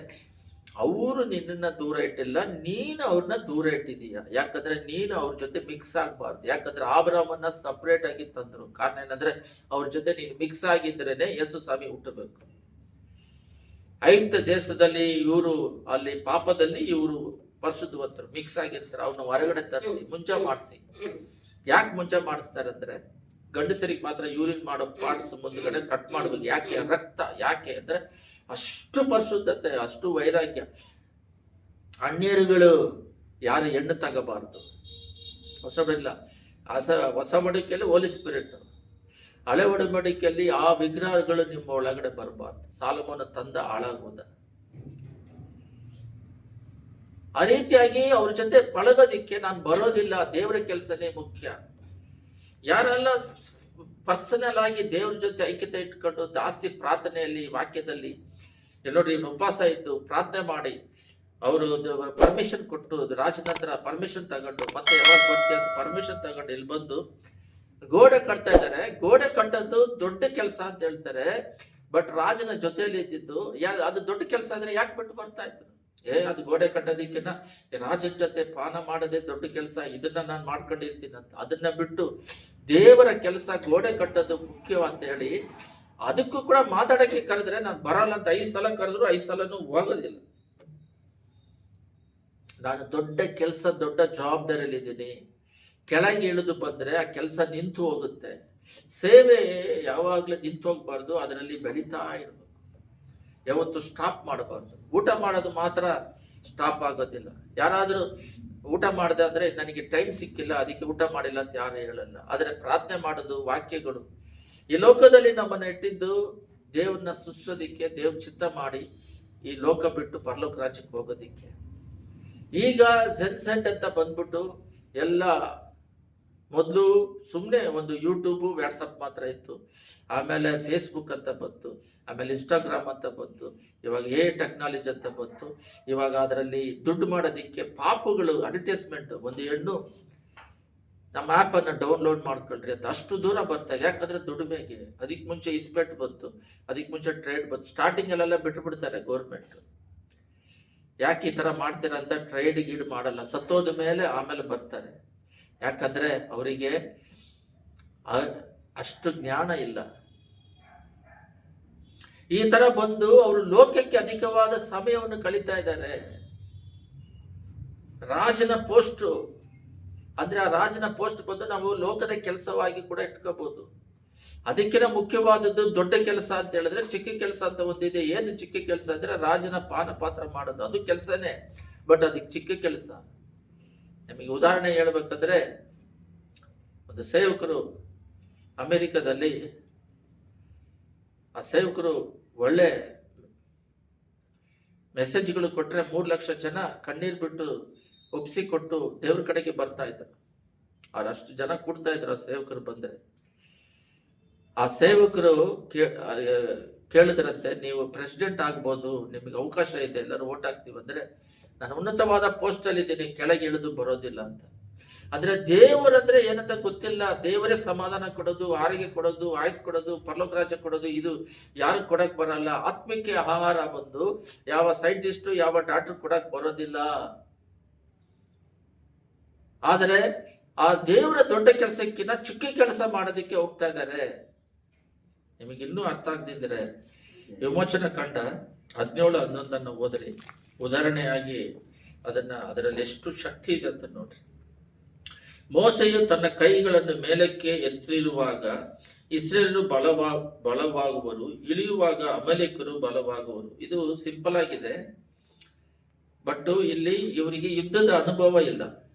A: ಅವರು ನಿನ್ನನ್ನ ದೂರ ಇಟ್ಟಿಲ್ಲ, ನೀನು ಅವ್ರನ್ನ ದೂರ ಇಟ್ಟಿದೀಯ. ಯಾಕಂದ್ರೆ ನೀನು ಅವ್ರ ಜೊತೆ ಮಿಕ್ಸ್ ಆಗ್ಬಾರ್ದು. ಯಾಕಂದ್ರೆ ಆಬ್ರಾಮನ್ನ ಸಪ್ರೇಟ್ ಆಗಿ ತಂದ್ರು. ಕಾರಣ ಏನಂದ್ರೆ ಅವ್ರ ಜೊತೆ ನೀನು ಮಿಕ್ಸ್ ಆಗಿದ್ರೇನೆ ಯೇಸು ಸ್ವಾಮಿ ಹುಟ್ಟಬೇಕು. ಐಕ್ತ ದೇಶದಲ್ಲಿ ಇವರು ಅಲ್ಲಿ ಪಾಪದಲ್ಲಿ ಇವರು ಪರಿಶುದ್ಧವಂತರು ಮಿಕ್ಸ್ ಆಗಿರ್ತಾರೆ. ಅವ್ರನ್ನ ಹೊರಗಡೆ ತರಿಸಿ ಮುಂಚೆ ಮಾಡಿಸಿ. ಯಾಕೆ ಮುಂಚೆ ಮಾಡಿಸ್ತಾರಂದ್ರೆ, ಗಂಡಸರಿಗೆ ಮಾತ್ರ ಯೂರಿನ್ ಮಾಡೋ ಪಾರ್ಟ್ಸ್ ಮುಂದ್ಗಡೆ ಕಟ್ ಮಾಡ್ಬೇಕು. ಯಾಕೆ? ರಕ್ತ. ಯಾಕೆ ಅಂದ್ರೆ ಅಷ್ಟು ಪರಿಶುದ್ಧತೆ, ಅಷ್ಟು ವೈರಾಗ್ಯ. ಅನ್ಯರುಗಳು ಯಾರು ಹೆಣ್ಣು ತಗೋಬಾರ್ದು. ಹೊಸ ಒಡಂಬಡಿಕೆಯಲ್ಲಿ ಹೋಲಿ ಸ್ಪಿರಿಟ್, ಹಳೆ ಒಡಂಬಡಿಕೆಯಲ್ಲಿ ಆ ವಿಗ್ರಹಗಳು ನಿಮ್ಮ ಒಳಗಡೆ ಬರಬಾರ್ದು. ಸಾಲಮೋನ ತಂದ ಹಾಳಾಗುವುದ. ಆ ರೀತಿಯಾಗಿ ಅವ್ರ ಜೊತೆ ಪಳಗೋದಿಕ್ಕೆ ನಾನು ಬರೋದಿಲ್ಲ. ದೇವರ ಕೆಲಸನೇ ಮುಖ್ಯ. ಯಾರೆಲ್ಲ ಪರ್ಸನಲ್ ಆಗಿ ದೇವ್ರ ಜೊತೆ ಐಕ್ಯತೆ ಇಟ್ಕೊಂಡು ಜಾಸ್ತಿ ಪ್ರಾರ್ಥನೆಯಲ್ಲಿ ವಾಕ್ಯದಲ್ಲಿ ನೋಡ್ರಿ, ಉಪವಾಸ ಇದ್ದು ಪ್ರಾರ್ಥನೆ ಮಾಡಿ ಅವರು ಪರ್ಮಿಷನ್ ಕೊಟ್ಟು ರಾಜನ ಹತ್ರ ಪರ್ಮಿಷನ್ ತಗೊಂಡು ಮತ್ತೆ ಯಾವಾಗ ಬರ್ತೀಯ ಅಂತ ಪರ್ಮಿಷನ್ ತಗೊಂಡು ಇಲ್ಲಿ ಬಂದು ಗೋಡೆ ಕಟ್ತಾ ಇದ್ದಾರೆ. ಗೋಡೆ ಕಟ್ಟೋದು ದೊಡ್ಡ ಕೆಲಸ ಅಂತ ಹೇಳ್ತಾರೆ. ಬಟ್ ರಾಜನ ಜೊತೆಯಲ್ಲಿ ಇದ್ದಿದ್ದು ಅದು ದೊಡ್ಡ ಕೆಲಸ ಅಂದ್ರೆ ಯಾಕೆ ಬಿಟ್ಟು ಬರ್ತಾ ಇದ್ರು? ಅದು ಗೋಡೆ ಕಟ್ಟೋದಕ್ಕಿನ್ನ ರಾಜನ ಜೊತೆ ಪಾನ ಮಾಡೋದೇ ದೊಡ್ಡ ಕೆಲಸ, ಇದನ್ನ ನಾನು ಮಾಡ್ಕೊಂಡಿರ್ತೀನಿ ಅಂತ ಅದನ್ನ ಬಿಟ್ಟು ದೇವರ ಕೆಲಸ ಗೋಡೆ ಕಟ್ಟೋದು ಮುಖ್ಯ ಅಂತ ಹೇಳಿ ಅದಕ್ಕೂ ಕೂಡ ಮಾತಾಡಕ್ಕೆ ಕರೆದ್ರೆ ನಾನು ಬರಲ್ಲ ಅಂತ 5 ಸಲ ಕರೆದ್ರು 5 ಸಲನೂ ಹೋಗೋದಿಲ್ಲ. ನಾನು ದೊಡ್ಡ ಕೆಲಸ ದೊಡ್ಡ ಜವಾಬ್ದಾರಿಯಲ್ಲಿ ಇದ್ದೀನಿ, ಕೆಳಗೆ ಇಳಿದು ಬಂದ್ರೆ ಆ ಕೆಲಸ ನಿಂತು ಹೋಗುತ್ತೆ. ಸೇವೆ ಯಾವಾಗ್ಲೂ ನಿಂತು ಹೋಗ್ಬಾರ್ದು, ಅದರಲ್ಲಿ ಬೆಳೀತಾ ಇರ್ಬೇಕು. ಯಾವತ್ತು ಸ್ಟಾಪ್ ಮಾಡಬಾರ್ದು. ಊಟ ಮಾಡೋದು ಮಾತ್ರ ಸ್ಟಾಪ್ ಆಗೋದಿಲ್ಲ. ಯಾರಾದ್ರೂ ಊಟ ಮಾಡಿದೆ ಅಂದ್ರೆ ನನಗೆ ಟೈಮ್ ಸಿಕ್ಕಿಲ್ಲ ಅದಕ್ಕೆ ಊಟ ಮಾಡಿಲ್ಲ ಅಂತ ಯಾರು ಹೇಳಲ್ಲ. ಆದರೆ ಪ್ರಾರ್ಥನೆ ಮಾಡೋದು, ವಾಕ್ಯಗಳು, ಈ ಲೋಕದಲ್ಲಿ ನಮ್ಮನ್ನ ಇಟ್ಟಿದ್ದು ದೇವ್ರನ್ನ ಸುಸೋದಿಕ್ಕೆ, ದೇವ್ರ ಚಿತ್ತ ಮಾಡಿ ಈ ಲೋಕ ಬಿಟ್ಟು ಪರಲೋಕ ರಾಜ್ಯಕ್ಕೆ ಹೋಗೋದಿಕ್ಕೆ. ಈಗ ಸೆನ್ಸೆಂಟ್ ಅಂತ ಬಂದ್ಬಿಟ್ಟು ಎಲ್ಲ ಮೊದಲು ಸುಮ್ಮನೆ ಒಂದು ಯೂಟ್ಯೂಬು ವಾಟ್ಸಪ್ ಮಾತ್ರ ಇತ್ತು, ಆಮೇಲೆ ಫೇಸ್ಬುಕ್ ಅಂತ ಬಂತು, ಆಮೇಲೆ ಇನ್ಸ್ಟಾಗ್ರಾಮ್ ಅಂತ ಬಂತು, ಇವಾಗ ಟೆಕ್ನಾಲಜಿ ಅಂತ ಬಂತು. ಇವಾಗ ಅದರಲ್ಲಿ ದುಡ್ಡು ಮಾಡೋದಿಕ್ಕೆ ಪಾಪುಗಳು ಅಡ್ವರ್ಟೈಸ್ಮೆಂಟ್, ಒಂದು ಹೆಣ್ಣು ನಮ್ಮ ಆ್ಯಪನ್ನು ಡೌನ್ಲೋಡ್ ಮಾಡ್ಕೊಳ್ರಿ ಅಂತ ಅಷ್ಟು ದೂರ ಬರ್ತಾರೆ. ಯಾಕಂದ್ರೆ ದುಡಿಮೆಗೆ. ಅದಕ್ಕೆ ಮುಂಚೆ ಇಸ್ಪೆಟ್ ಬಂತು, ಅದಕ್ಕೆ ಮುಂಚೆ ಟ್ರೇಡ್ ಬಂತು. ಸ್ಟಾರ್ಟಿಂಗಲ್ಲೆಲ್ಲ ಬಿಟ್ಬಿಡ್ತಾರೆ ಗೌರ್ಮೆಂಟ್. ಯಾಕೆ ಈ ಥರ ಮಾಡ್ತೀರಾ ಅಂತ ಟ್ರೇಡ್ ಗೀಡ್ ಮಾಡಲ್ಲ, ಸತ್ತೋದ ಮೇಲೆ ಆಮೇಲೆ ಬರ್ತಾರೆ. ಯಾಕಂದ್ರೆ ಅವರಿಗೆ ಅಷ್ಟು ಜ್ಞಾನ ಇಲ್ಲ. ಈ ತರ ಬಂದು ಅವರು ಲೋಕಕ್ಕೆ ಅಧಿಕವಾದ ಸಮಯವನ್ನು ಕಳೀತಾ ಇದ್ದಾರೆ. ರಾಜನ ಪೋಸ್ಟ್ ಅಂದ್ರೆ ಆ ರಾಜನ ಪೋಸ್ಟ್ ಬಂದು ನಾವು ಲೋಕದ ಕೆಲಸವಾಗಿ ಕೂಡ ಇಟ್ಕೋಬಹುದು. ಅದಕ್ಕಿಂತ ಮುಖ್ಯವಾದದ್ದು ದೊಡ್ಡ ಕೆಲಸ ಅಂತ ಹೇಳಿದ್ರೆ ಚಿಕ್ಕ ಕೆಲಸ ಅಂತ ಒಂದಿದೆ. ಏನು ಚಿಕ್ಕ ಕೆಲಸ ಅಂದ್ರೆ ರಾಜನ ಪಾನ ಪಾತ್ರ ಮಾಡೋದು, ಅದು ಕೆಲಸನೇ, ಬಟ್ ಅದಕ್ಕೆ ಚಿಕ್ಕ ಕೆಲಸ. ನಮಗೆ ಉದಾಹರಣೆ ಹೇಳ್ಬೇಕಂದ್ರೆ, ಒಂದು ಸೇವಕರು ಅಮೆರಿಕದಲ್ಲಿ, ಆ ಸೇವಕರು ಒಳ್ಳೆ ಮೆಸೇಜ್ಗಳು ಕೊಟ್ರೆ 3 ಲಕ್ಷ ಜನ ಕಣ್ಣೀರು ಬಿಟ್ಟು ಒಪ್ಪಿಸಿಕೊಟ್ಟು ದೇವ್ರ ಕಡೆಗೆ ಬರ್ತಾ ಇದ್ರು. ಅಷ್ಟು ಜನ ಕೊಡ್ತಾ ಇದ್ರು ಆ ಸೇವಕರು ಬಂದ್ರೆ. ಆ ಸೇವಕರು ಕೇಳಿದ್ರಂತೆ, ನೀವು ಪ್ರೆಸಿಡೆಂಟ್ ಆಗ್ಬೋದು, ನಿಮಗೆ ಅವಕಾಶ ಇದೆ, ಎಲ್ಲರೂ ಓಟ್ ಹಾಕ್ತೀವಿ ಅಂದ್ರೆ ನಾನು ಉನ್ನತವಾದ ಪೋಸ್ಟ್ ಅಲ್ಲಿ ಇದ್ದೀನಿ, ಕೆಳಗೆ ಇಳಿದು ಬರೋದಿಲ್ಲ ಅಂತ. ಅಂದ್ರೆ ದೇವರಂದ್ರೆ ಏನಂತ ಗೊತ್ತಿಲ್ಲ. ದೇವರೇ ಸಮಾಧಾನ ಕೊಡೋದು, ಆರೋಗ್ಯ ಕೊಡೋದು, ಆಯುಸ್ ಕೊಡೋದು, ಪರಲೋಕ ರಾಜ್ಯ ಕೊಡೋದು, ಇದು ಯಾರು ಕೊಡಕ್ ಬರಲ್ಲ. ಆತ್ಮಕ್ಕೆ ಆಹಾರ ಬಂದು ಯಾವ ಸೈಂಟಿಸ್ಟು ಯಾವ ಡಾಕ್ಟರ್ ಕೊಡಕ್ ಬರೋದಿಲ್ಲ. ಆದರೆ ಆ ದೇವರ ದೊಡ್ಡ ಕೆಲಸಕ್ಕಿಂತ ಚಿಕ್ಕ ಕೆಲಸ ಮಾಡೋದಕ್ಕೆ ಹೋಗ್ತಾ ಇದ್ದಾರೆ. ನಿಮಗೆ ಇನ್ನೂ ಅರ್ಥ ಆಗದಿದ್ರೆ ವಿಮೋಚನ ಕಂಡ 17-11 ಓದ್ರಿ, ಉದಾಹರಣೆಯಾಗಿ ಅದರಲ್ಲಿ ಎಷ್ಟು ಶಕ್ತಿ ಇದೆ ಅಂತ ನೋಡ್ರಿ. ಮೋಸೆಯು ತನ್ನ ಕೈಗಳನ್ನು ಮೇಲಕ್ಕೆ ಎತ್ತಿರುವಾಗ ಇಸ್ರೇಲರು ಬಲವಾಗುವರು, ಇಳಿಯುವಾಗ ಅಮಲೇಕರು ಬಲವಾಗುವರು. ಇದು ಸಿಂಪಲ್ ಆಗಿದೆ, ಬಟ್ ಇಲ್ಲಿ ಇವರಿಗೆ ಯುದ್ಧದ ಅನುಭವ ಇಲ್ಲ.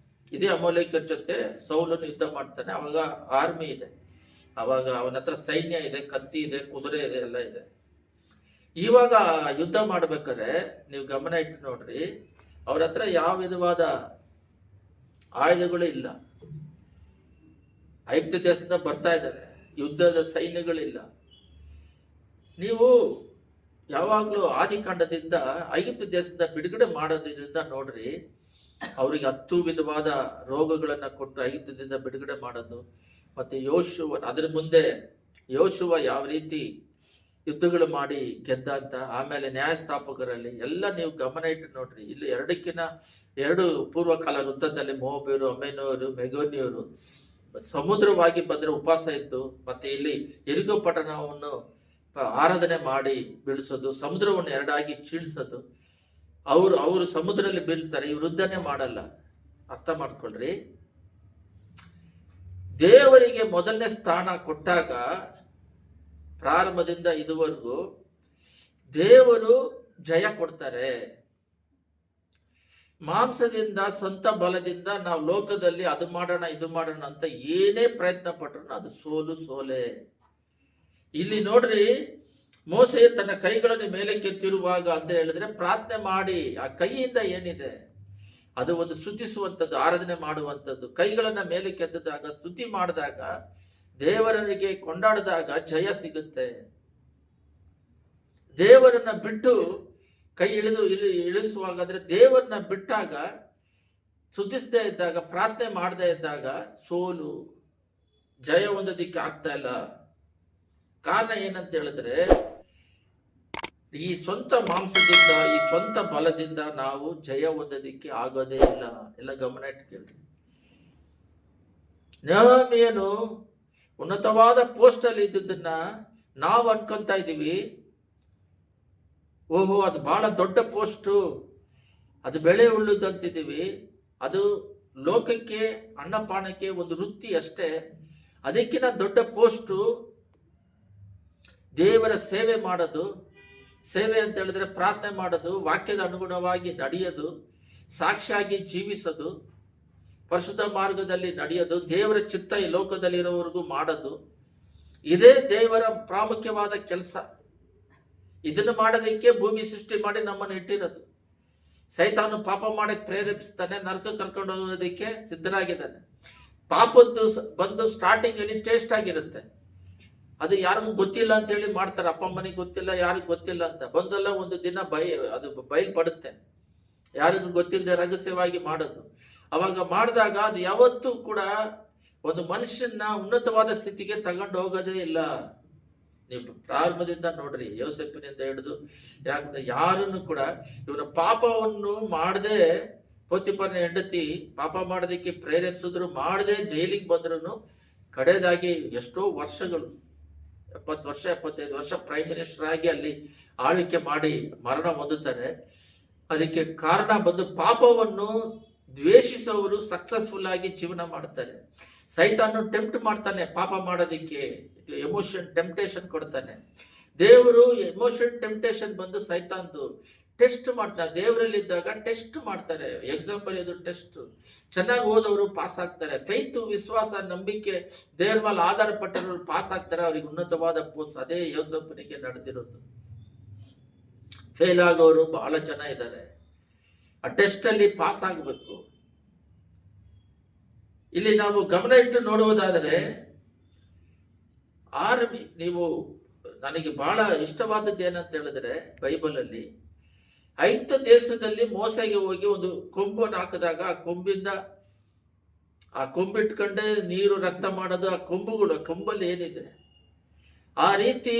A: ಇದೇ ಅಮಲೇಕರ ಜೊತೆ ಸೌಲನು ಯುದ್ಧ ಮಾಡ್ತಾನೆ. ಅವಾಗ ಆರ್ಮಿ ಇದೆ, ಅವಾಗ ಅವನ ಹತ್ರ ಸೈನ್ಯ ಇದೆ, ಕತ್ತಿ ಇದೆ, ಕುದುರೆ ಇದೆ, ಎಲ್ಲ ಇದೆ. ಇವಾಗ ಯುದ್ಧ ಮಾಡ್ಬೇಕಾದ್ರೆ ನೀವು ಗಮನ ಇಟ್ಟು ನೋಡ್ರಿ, ಅವ್ರ ಹತ್ರ ಯಾವ ವಿಧವಾದ ಆಯುಧಗಳು ಇಲ್ಲ. ಐಗುಪ್ತ ದೇಶದಿಂದ ಬರ್ತಾ ಇದ್ದಾರೆ, ಯುದ್ಧದ ಸೈನ್ಯಗಳಿಲ್ಲ. ನೀವು ಯಾವಾಗ್ಲೂ ಆದಿಕಾಂಡದಿಂದ ಐಗುಪ್ತ ದೇಶದಿಂದ ಬಿಡುಗಡೆ ಮಾಡೋದ್ರಿಂದ ನೋಡ್ರಿ, ಅವ್ರಿಗೆ 10 ವಿಧವಾದ ರೋಗಗಳನ್ನ ಕೊಟ್ಟು ಐಗುಪ್ತದಿಂದ ಬಿಡುಗಡೆ ಮಾಡೋದು. ಮತ್ತೆ ಅದ್ರ ಮುಂದೆ ಯೋಶುವ ಯಾವ ರೀತಿ ಯುದ್ಧಗಳು ಮಾಡಿ ಗೆದ್ದ ಅಂತ, ಆಮೇಲೆ ನ್ಯಾಯಸ್ಥಾಪಕರಲ್ಲಿ ಎಲ್ಲ ನೀವು ಗಮನ ಇಟ್ಟು ನೋಡ್ರಿ. ಇಲ್ಲಿ 2 ಪೂರ್ವಕಾಲ ವೃತ್ತದಲ್ಲಿ ಮೋವಾಬ್ಯರು, ಅಮ್ಮೋನಿಯರು, ಮೆಗೋನಿಯರು ಸಮುದ್ರವಾಗಿ ಬಂದ್ರೆ ಉಪವಾಸ ಇತ್ತು. ಮತ್ತೆ ಇಲ್ಲಿ ಯೆರಿಕೋ ಪಟ್ಟಣವನ್ನು ಆರಾಧನೆ ಮಾಡಿ ಬೀಳಿಸೋದು, ಸಮುದ್ರವನ್ನು 2 ಚೀಳಿಸೋದು. ಅವರು ಸಮುದ್ರದಲ್ಲಿ ಬೀಳ್ತಾರೆ, ಇವ್ರು ಯುದ್ಧನೇ ಮಾಡಲ್ಲ. ಅರ್ಥ ಮಾಡ್ಕೊಳ್ರಿ. ದೇವರಿಗೆ ಮೊದಲನೇ ಸ್ಥಾನ ಕೊಟ್ಟಾಗ ಪ್ರಾರಂಭದಿಂದ ಇದುವರೆಗೂ ದೇವರು ಜಯ ಕೊಡ್ತಾರೆ. ಮಾಂಸದಿಂದ ಸ್ವಂತ ಬಲದಿಂದ ನಾವು ಲೋಕದಲ್ಲಿ ಅದು ಮಾಡೋಣ ಇದು ಮಾಡೋಣ ಅಂತ ಏನೇ ಪ್ರಯತ್ನ ಪಟ್ರು ಅದು ಸೋಲೆ. ಇಲ್ಲಿ ನೋಡ್ರಿ, ಮೋಸೆ ತನ್ನ ಕೈಗಳನ್ನು ಮೇಲೆ ಕೆತ್ತಿರುವಾಗ ಅಂತ ಹೇಳಿದ್ರೆ ಪ್ರಾರ್ಥನೆ ಮಾಡಿ ಆ ಕೈಯಿಂದ ಏನಿದೆ ಅದು ಒಂದು ಸ್ತುತಿಸುವಂಥದ್ದು, ಆರಾಧನೆ ಮಾಡುವಂಥದ್ದು. ಕೈಗಳನ್ನ ಮೇಲೆ ಕೆತ್ತಿದಾಗ, ಸ್ತುತಿ ಮಾಡಿದಾಗ, ದೇವರಿಗೆ ಕೊಂಡಾಡಿದಾಗ ಜಯ ಸಿಗುತ್ತೆ. ದೇವರನ್ನ ಬಿಟ್ಟು ಕೈ ಇಳಿಸುವಾಗಾದ್ರೆ ದೇವರನ್ನ ಬಿಟ್ಟಾಗ, ಸ್ತುತಿಸದೇ ಇದ್ದಾಗ, ಪ್ರಾರ್ಥನೆ ಮಾಡದೇ ಇದ್ದಾಗ ಸೋಲು, ಜಯ ಹೊಂದೋದಿಕ್ಕೆ ಆಗ್ತಾ ಇಲ್ಲ. ಕಾರಣ ಏನಂತ ಹೇಳಿದ್ರೆ, ಈ ಸ್ವಂತ ಮಾಂಸದಿಂದ, ಈ ಸ್ವಂತ ಬಲದಿಂದ ನಾವು ಜಯ ಹೊಂದೋದಿಕ್ಕೆ ಆಗೋದೇ ಇಲ್ಲ. ಎಲ್ಲ ಗಮನ ಇಟ್ಕೊಳ್ರಿ. ನೇಹಮೀಯನು ಉನ್ನತವಾದ ಪೋಸ್ಟ್ ಅಲ್ಲಿ ಇದ್ದದನ್ನ ನಾವು ಅನ್ಕೊಂತ ಇದೀವಿ, ಓಹೋ ಅದು ಬಹಳ ದೊಡ್ಡ ಪೋಸ್ಟು, ಅದು ಬೆಳೆ ಉಳ್ಳುದಂತಿದ್ದೀವಿ. ಅದು ಲೋಕಕ್ಕೆ ಅನ್ನಪಾನಕ್ಕೆ ಒಂದು ವೃತ್ತಿ ಅಷ್ಟೇ. ಅದಕ್ಕಿಂತ ದೊಡ್ಡ ಪೋಸ್ಟು ದೇವರ ಸೇವೆ ಮಾಡೋದು. ಸೇವೆ ಅಂತ ಹೇಳಿದ್ರೆ ಪ್ರಾರ್ಥನೆ ಮಾಡೋದು, ವಾಕ್ಯದ ಅನುಗುಣವಾಗಿ ನಡೆಯೋದು, ಸಾಕ್ಷಿಯಾಗಿ ಜೀವಿಸೋದು, ಪರಿಶುದ್ಧ ಮಾರ್ಗದಲ್ಲಿ ನಡೆಯೋದು, ದೇವರ ಚಿತ್ತ ಈ ಲೋಕದಲ್ಲಿರೋವರೆಗೂ ಮಾಡೋದು. ಇದೇ ದೇವರ ಪ್ರಾಮುಖ್ಯವಾದ ಕೆಲಸ. ಇದನ್ನು ಮಾಡೋದಕ್ಕೆ ಭೂಮಿ ಸೃಷ್ಟಿ ಮಾಡಿ ನಮ್ಮನ್ನು ಇಟ್ಟಿರೋದು. ಸೈತಾನು ಪಾಪ ಮಾಡಕ್ಕೆ ಪ್ರೇರೇಪಿಸ್ತಾನೆ, ನರಕ ಕರ್ಕೊಂಡು ಹೋಗೋದಕ್ಕೆ ಸಿದ್ಧರಾಗಿದ್ದಾನೆ. ಪಾಪದ್ದು ಬಂದು ಸ್ಟಾರ್ಟಿಂಗ್ ಅಲ್ಲಿ ಟೇಸ್ಟ್ ಆಗಿರುತ್ತೆ. ಅದು ಯಾರಿಗೂ ಗೊತ್ತಿಲ್ಲ ಅಂತ ಹೇಳಿ ಮಾಡ್ತಾರೆ. ಅಪ್ಪ ಅಮ್ಮನಿಗೆ ಗೊತ್ತಿಲ್ಲ, ಯಾರಿಗೂ ಗೊತ್ತಿಲ್ಲ ಅಂತ. ಬಂದಲ್ಲ ಒಂದು ದಿನ ಅದು ಬಯಲ್ಪಡುತ್ತೆ. ಯಾರಿಗೂ ಗೊತ್ತಿಲ್ಲದೆ ರಹಸ್ಯವಾಗಿ ಮಾಡೋದು. ಅವಾಗ ಮಾಡಿದಾಗ ಅದು ಯಾವತ್ತೂ ಕೂಡ ಒಂದು ಮನುಷ್ಯನ ಉನ್ನತವಾದ ಸ್ಥಿತಿಗೆ ತಗೊಂಡು ಹೋಗೋದೇ ಇಲ್ಲ. ನೀವು ಪ್ರಾರಂಭದಿಂದ ನೋಡ್ರಿ, ಯೋಸೆಫನಿಂದ ಹಿಡಿದು ಯಾಕಂದ್ರೆ ಯಾರನ್ನು ಕೂಡ ಇವನ ಪಾಪವನ್ನು ಮಾಡದೆ, ಪೋತಿಫರನ ಹೆಂಡತಿ ಪಾಪ ಮಾಡೋದಕ್ಕೆ ಪ್ರೇರೇಪಿಸಿದ್ರು, ಮಾಡದೆ ಜೈಲಿಗೆ ಬಂದ್ರು, ಕಡೆದಾಗಿ ಎಷ್ಟೋ ವರ್ಷಗಳು, 70 ವರ್ಷ 75 ವರ್ಷ ಪ್ರೈಮ್ ಮಿನಿಸ್ಟರ್ ಆಗಿ ಅಲ್ಲಿ ಆಳ್ವಿಕೆ ಮಾಡಿ ಮರಣ ಹೊಂದುತ್ತಾರೆ. ಅದಕ್ಕೆ ಕಾರಣ ಬಂದು ಪಾಪವನ್ನು ದ್ವೇಷಿಸೋರು ಸಕ್ಸಸ್ಫುಲ್ ಆಗಿ ಜೀವನ ಮಾಡ್ತಾರೆ. ಸೈತಾನು ಟೆಂಪ್ಟ್ ಮಾಡ್ತಾನೆ ಪಾಪ ಮಾಡೋದಕ್ಕೆ, ಎಮೋಷನ್ ಟೆಂಪ್ಟೇಷನ್ ಕೊಡ್ತಾನೆ. ದೇವರು ಎಮೋಷನ್ ಟೆಂಪ್ಟೇಷನ್ ಬಂದು ಸೈತಾನ್ದು ಟೆಸ್ಟ್ ಮಾಡ್ತಾರೆ. ದೇವರಲ್ಲಿದ್ದಾಗ ಟೆಸ್ಟ್ ಮಾಡ್ತಾರೆ. ಎಕ್ಸಾಂಪಲ್ ಇದು ಟೆಸ್ಟ್. ಚೆನ್ನಾಗಿ ಓದೋರು ಪಾಸ್ ಆಗ್ತಾರೆ. ಫೈತ್, ವಿಶ್ವಾಸ, ನಂಬಿಕೆ, ದೇವರ ಮೇಲೆ ಆಧಾರ ಪಟ್ಟವರು ಪಾಸ್ ಆಗ್ತಾರೆ. ಅವ್ರಿಗೆ ಉನ್ನತವಾದ ಪೋಸ್ಟ್. ಅದೇ ಯೋಸೇಫನಿಗೆ ನಡೆದಿರೋದು. ಫೇಲ್ ಆಗೋರು ಬಹಳ ಜನ ಇದ್ದಾರೆ. ಆ ಟೆಸ್ಟ್ ಅಲ್ಲಿ ಪಾಸ್ ಆಗಬೇಕು. ಇಲ್ಲಿ ನಾವು ಗಮನ ಇಟ್ಟು ನೋಡುವುದಾದರೆ, ಆರ್ಮಿ, ನೀವು ನನಗೆ ಬಹಳ ಇಷ್ಟವಾದದ್ದು ಏನಂತ ಹೇಳಿದ್ರೆ, ಬೈಬಲ್ ಅಲ್ಲಿ ಐದು ದೇಶದಲ್ಲಿ ಮೋಸೆಗೆ ಹೋಗಿ ಒಂದು ಕೊಂಬನ್ನು ಹಾಕಿದಾಗ ಆ ಕೊಂಬಿಂದ, ಆ ಕೊಂಬಿಟ್ಕೊಂಡೆ ನೀರು ರಕ್ತ ಮಾಡೋದು. ಆ ಕೊಂಬುಗಳು, ಕೊಂಬಲ್ಲಿ ಏನಿದೆ ಆ ರೀತಿ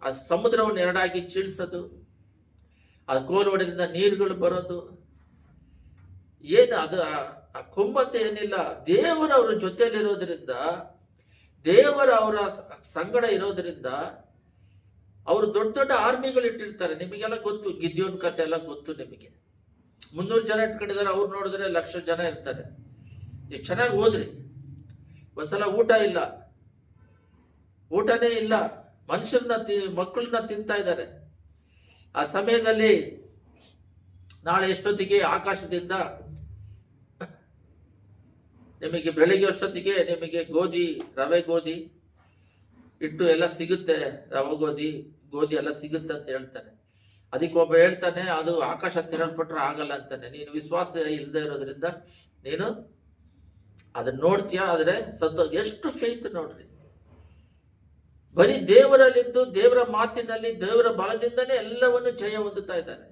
A: ಆ ಸಮುದ್ರವನ್ನು ಎರಡಾಗಿ ಚೀಳ್ಸೋದು, ಆ ಕೋಲು ಹೊಡೆದಿಂದ ನೀರುಗಳು ಬರೋದು. ಏನು ಅದು ಆ ಕೊಂಬಂತ ಏನಿಲ್ಲ, ದೇವರು ಅವ್ರ ಜೊತೆಯಲ್ಲಿರೋದ್ರಿಂದ, ದೇವರ ಅವರ ಸಂಗಡ ಇರೋದ್ರಿಂದ ಅವರು ದೊಡ್ಡ ದೊಡ್ಡ ಆರ್ಮಿಗಳು ಇಟ್ಟಿರ್ತಾರೆ. ನಿಮಗೆಲ್ಲ ಗೊತ್ತು, ಗಿದ್ಯೋನ್ ಕತೆ ಎಲ್ಲ ಗೊತ್ತು ನಿಮಗೆ. 300 ಜನ ಇಟ್ಕೊಂಡಿದ್ದಾರೆ. ಅವ್ರು ನೋಡಿದ್ರೆ 1,00,000 ಜನ ಇರ್ತಾರೆ. ನೀವು ಚೆನ್ನಾಗಿ ಓದ್ರಿ. ಒಂದ್ಸಲ ಊಟ ಇಲ್ಲ, ಊಟನೇ ಇಲ್ಲ, ಮಕ್ಕಳನ್ನ ತಿಂತಾ ಇದ್ದಾರೆ. ಆ ಸಮಯದಲ್ಲಿ ನಾಳೆ ಎಷ್ಟೊತ್ತಿಗೆ ಆಕಾಶದಿಂದ ನಿಮಗೆ ಬೆಳಿಗ್ಗೆ ಅಷ್ಟೊತ್ತಿಗೆ ನಿಮಗೆ ರವೆ ಗೋಧಿ ಹಿಟ್ಟು ಎಲ್ಲ ಸಿಗುತ್ತೆ, ರವೆ ಗೋಧಿ ಎಲ್ಲ ಸಿಗುತ್ತೆ ಅಂತ ಹೇಳ್ತಾನೆ. ಅದಕ್ಕೆ ಒಬ್ಬ ಹೇಳ್ತಾನೆ, ಅದು ಆಕಾಶ ತಿರಲ್ಪಟ್ರೆ ಆಗಲ್ಲ ಅಂತಾನೆ. ನೀನು ವಿಶ್ವಾಸ ಇಲ್ಲದೆ ಇರೋದ್ರಿಂದ ನೀನು ಅದನ್ನ ನೋಡ್ತೀಯ, ಆದ್ರೆ ಎಷ್ಟು ಫೇತ್ ನೋಡ್ರಿ. ಬರೀ ದೇವರಲ್ಲಿದ್ದು, ದೇವರ ಮಾತಿನಲ್ಲಿ, ದೇವರ ಬಲದಿಂದನೇ ಎಲ್ಲವನ್ನು ಜಯ ಹೊಂದುತ್ತಾ ಇದ್ದಾನೆ.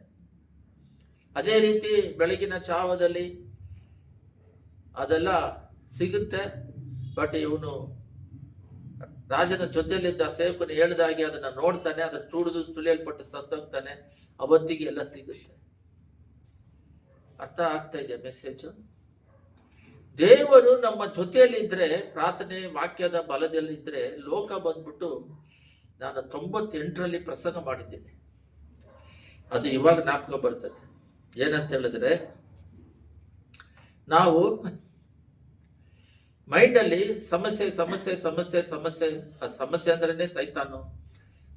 A: ಅದೇ ರೀತಿ ಬೆಳಗಿನ ಚಾವದಲ್ಲಿ ಅದೆಲ್ಲ ಸಿಗುತ್ತೆ. ಬಟ್ ಇವನು ರಾಜನ ಜೊತೆಯಲ್ಲಿದ್ದ ಸೇವಕನು ಹೇಳಿದಾಗೆ ಅದನ್ನ ನೋಡ್ತಾನೆ, ಅದನ್ನ ತುಳಿಯಲ್ಪಟ್ಟು ಸತ್ತೋಗ್ತಾನೆ. ಅವತ್ತಿಗೆ ಎಲ್ಲ ಸಿಗುತ್ತೆ. ಅರ್ಥ ಆಗ್ತಾ ಇದೆ ಮೆಸೇಜ್? ದೇವರು ನಮ್ಮ ಜೊತೆಯಲ್ಲಿದ್ರೆ, ಪ್ರಾರ್ಥನೆ ವಾಕ್ಯದ ಬಲದಲ್ಲಿದ್ರೆ, ಲೋಕ ಬಂದ್ಬಿಟ್ಟು, ನಾನು 98ರಲ್ಲಿ ಪ್ರಸಂಗ ಮಾಡಿದ್ದೀನಿ, ಅದು ಇವಾಗ ಜ್ಞಾಪಕ ಬರ್ತದೆ. ಏನಂತ ಹೇಳಿದ್ರೆ, ನಾವು ಮೈಂಡಲ್ಲಿ ಸಮಸ್ಯೆ ಅಂದ್ರೇನೆ ಸೈತಾನು.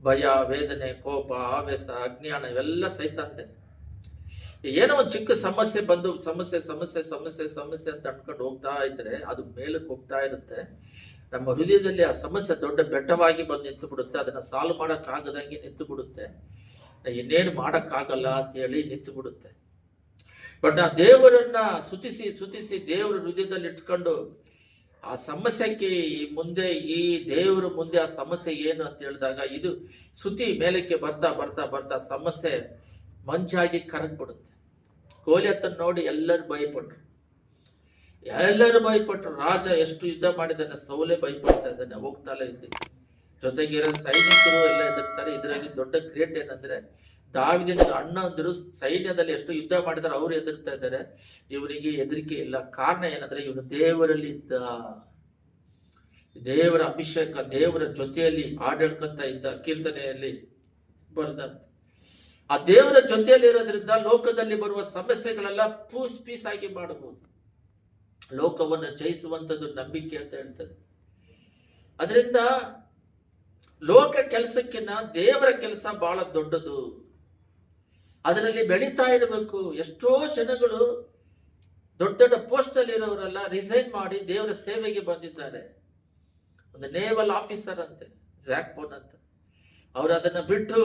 A: ಭಯ, ವೇದನೆ, ಕೋಪ, ಆವೇಶ, ಅಜ್ಞಾನ ಇವೆಲ್ಲ ಸೈತಾನ್ದೆ. ಏನೋ ಒಂದು ಚಿಕ್ಕ ಸಮಸ್ಯೆ ಬಂದು ಸಮಸ್ಯೆ ಅಂತ ಅನ್ಕೊಂಡು ಹೋಗ್ತಾ ಇದ್ರೆ ಅದು ಮೇಲಕ್ಕೆ ಹೋಗ್ತಾ ಇರುತ್ತೆ. ನಮ್ಮ ಹೃದಯದಲ್ಲಿ ಆ ಸಮಸ್ಯೆ ದೊಡ್ಡ ಬೆಟ್ಟವಾಗಿ ಬಂದು ನಿಂತು ಬಿಡುತ್ತೆ. ಅದನ್ನ ಸಾಲ್ವ್ ಮಾಡೋಕ್ಕಾಗದಂಗೆ ನಿಂತು ಬಿಡುತ್ತೆ. ಇನ್ನೇನು ಮಾಡೋಕ್ಕಾಗಲ್ಲ ಅಂತ ಹೇಳಿ ನಿಂತು ಬಿಡುತ್ತೆ. ಬಟ್ ಆ ದೇವರನ್ನ ಸುತಿಸಿ ದೇವರ ಹೃದಯದಲ್ಲಿ ಇಟ್ಕೊಂಡು ಆ ಸಮಸ್ಯೆಗೆ ಮುಂದೆ, ಈ ದೇವರ ಮುಂದೆ ಆ ಸಮಸ್ಯೆ ಏನು ಅಂತ ಹೇಳಿದಾಗ, ಇದು ಸುತಿ ಮೇಲಕ್ಕೆ ಬರ್ತಾ ಸಮಸ್ಯೆ ಮಂಜಾಗಿ ಕರಗ್ಬಿಡುತ್ತೆ. ಗೋಲಿಯತನ್ನು ನೋಡಿ ಎಲ್ಲರೂ ಭಯಪಟ್ರು. ರಾಜ ಎಷ್ಟು ಯುದ್ಧ ಮಾಡಿದ್ದಾನೆ, ಸೌಲೇ ಭಯಪಡ್ತಾ ಇದ್ದಾನೆ, ಹೋಗ್ತಾಲೆ ಇದ್ದೀವಿ. ಜೊತೆಗಿರೋ ಸೈನಿಕರು ಎಲ್ಲ ಎದುರ್ತಾರೆ. ಇದರಲ್ಲಿ ದೊಡ್ಡ ಕ್ರಿಯೇಟ್ ಏನಂದ್ರೆ, ದಾವೀದನ ಅಣ್ಣಂದಿರು ಸೈನ್ಯದಲ್ಲಿ ಎಷ್ಟು ಯುದ್ಧ ಮಾಡಿದಾರೆ ಅವರು ಎದುರ್ತಾ ಇದ್ದಾರೆ, ಇವನಿಗೆ ಹೆದರಿಕೆ ಇಲ್ಲ. ಕಾರಣ ಏನಂದ್ರೆ, ಇವನು ದೇವರಲ್ಲಿ ಇದ್ದ, ದೇವರ ಅಭಿಷೇಕ, ದೇವರ ಜೊತೆಯಲ್ಲಿ ಆಡಳ್ಕೊಂತ ಇದ್ದ. ಕೀರ್ತನೆಯಲ್ಲಿ ಬರೆದ ಆ ದೇವರ ಜೊತೆಯಲ್ಲಿ ಇರೋದ್ರಿಂದ ಲೋಕದಲ್ಲಿ ಬರುವ ಸಮಸ್ಯೆಗಳೆಲ್ಲ ಪೀಸ್ ಆಗಿ ಮಾಡಬಹುದು. ಲೋಕವನ್ನು ಜಯಿಸುವಂಥದ್ದು ನಂಬಿಕೆ ಅಂತ ಹೇಳ್ತದೆ. ಅದರಿಂದ ಲೋಕ ಕೆಲಸಕ್ಕಿಂತ ದೇವರ ಕೆಲಸ ಬಹಳ ದೊಡ್ಡದು. ಅದರಲ್ಲಿ ಬೆಳೀತಾ ಇರಬೇಕು. ಎಷ್ಟೋ ಜನಗಳು ದೊಡ್ಡ ದೊಡ್ಡ ಪೋಸ್ಟ್ ಅಲ್ಲಿ ಇರೋರೆಲ್ಲ ರಿಸೈನ್ ಮಾಡಿ ದೇವರ ಸೇವೆಗೆ ಬಂದಿದ್ದಾರೆ. ಒಂದು ನೇವಲ್ ಆಫೀಸರ್ ಅಂತೆ, ಜ್ಯಾಕ್ಪೋನ್ ಅಂತ, ಅವರು ಅದನ್ನ ಬಿಟ್ಟು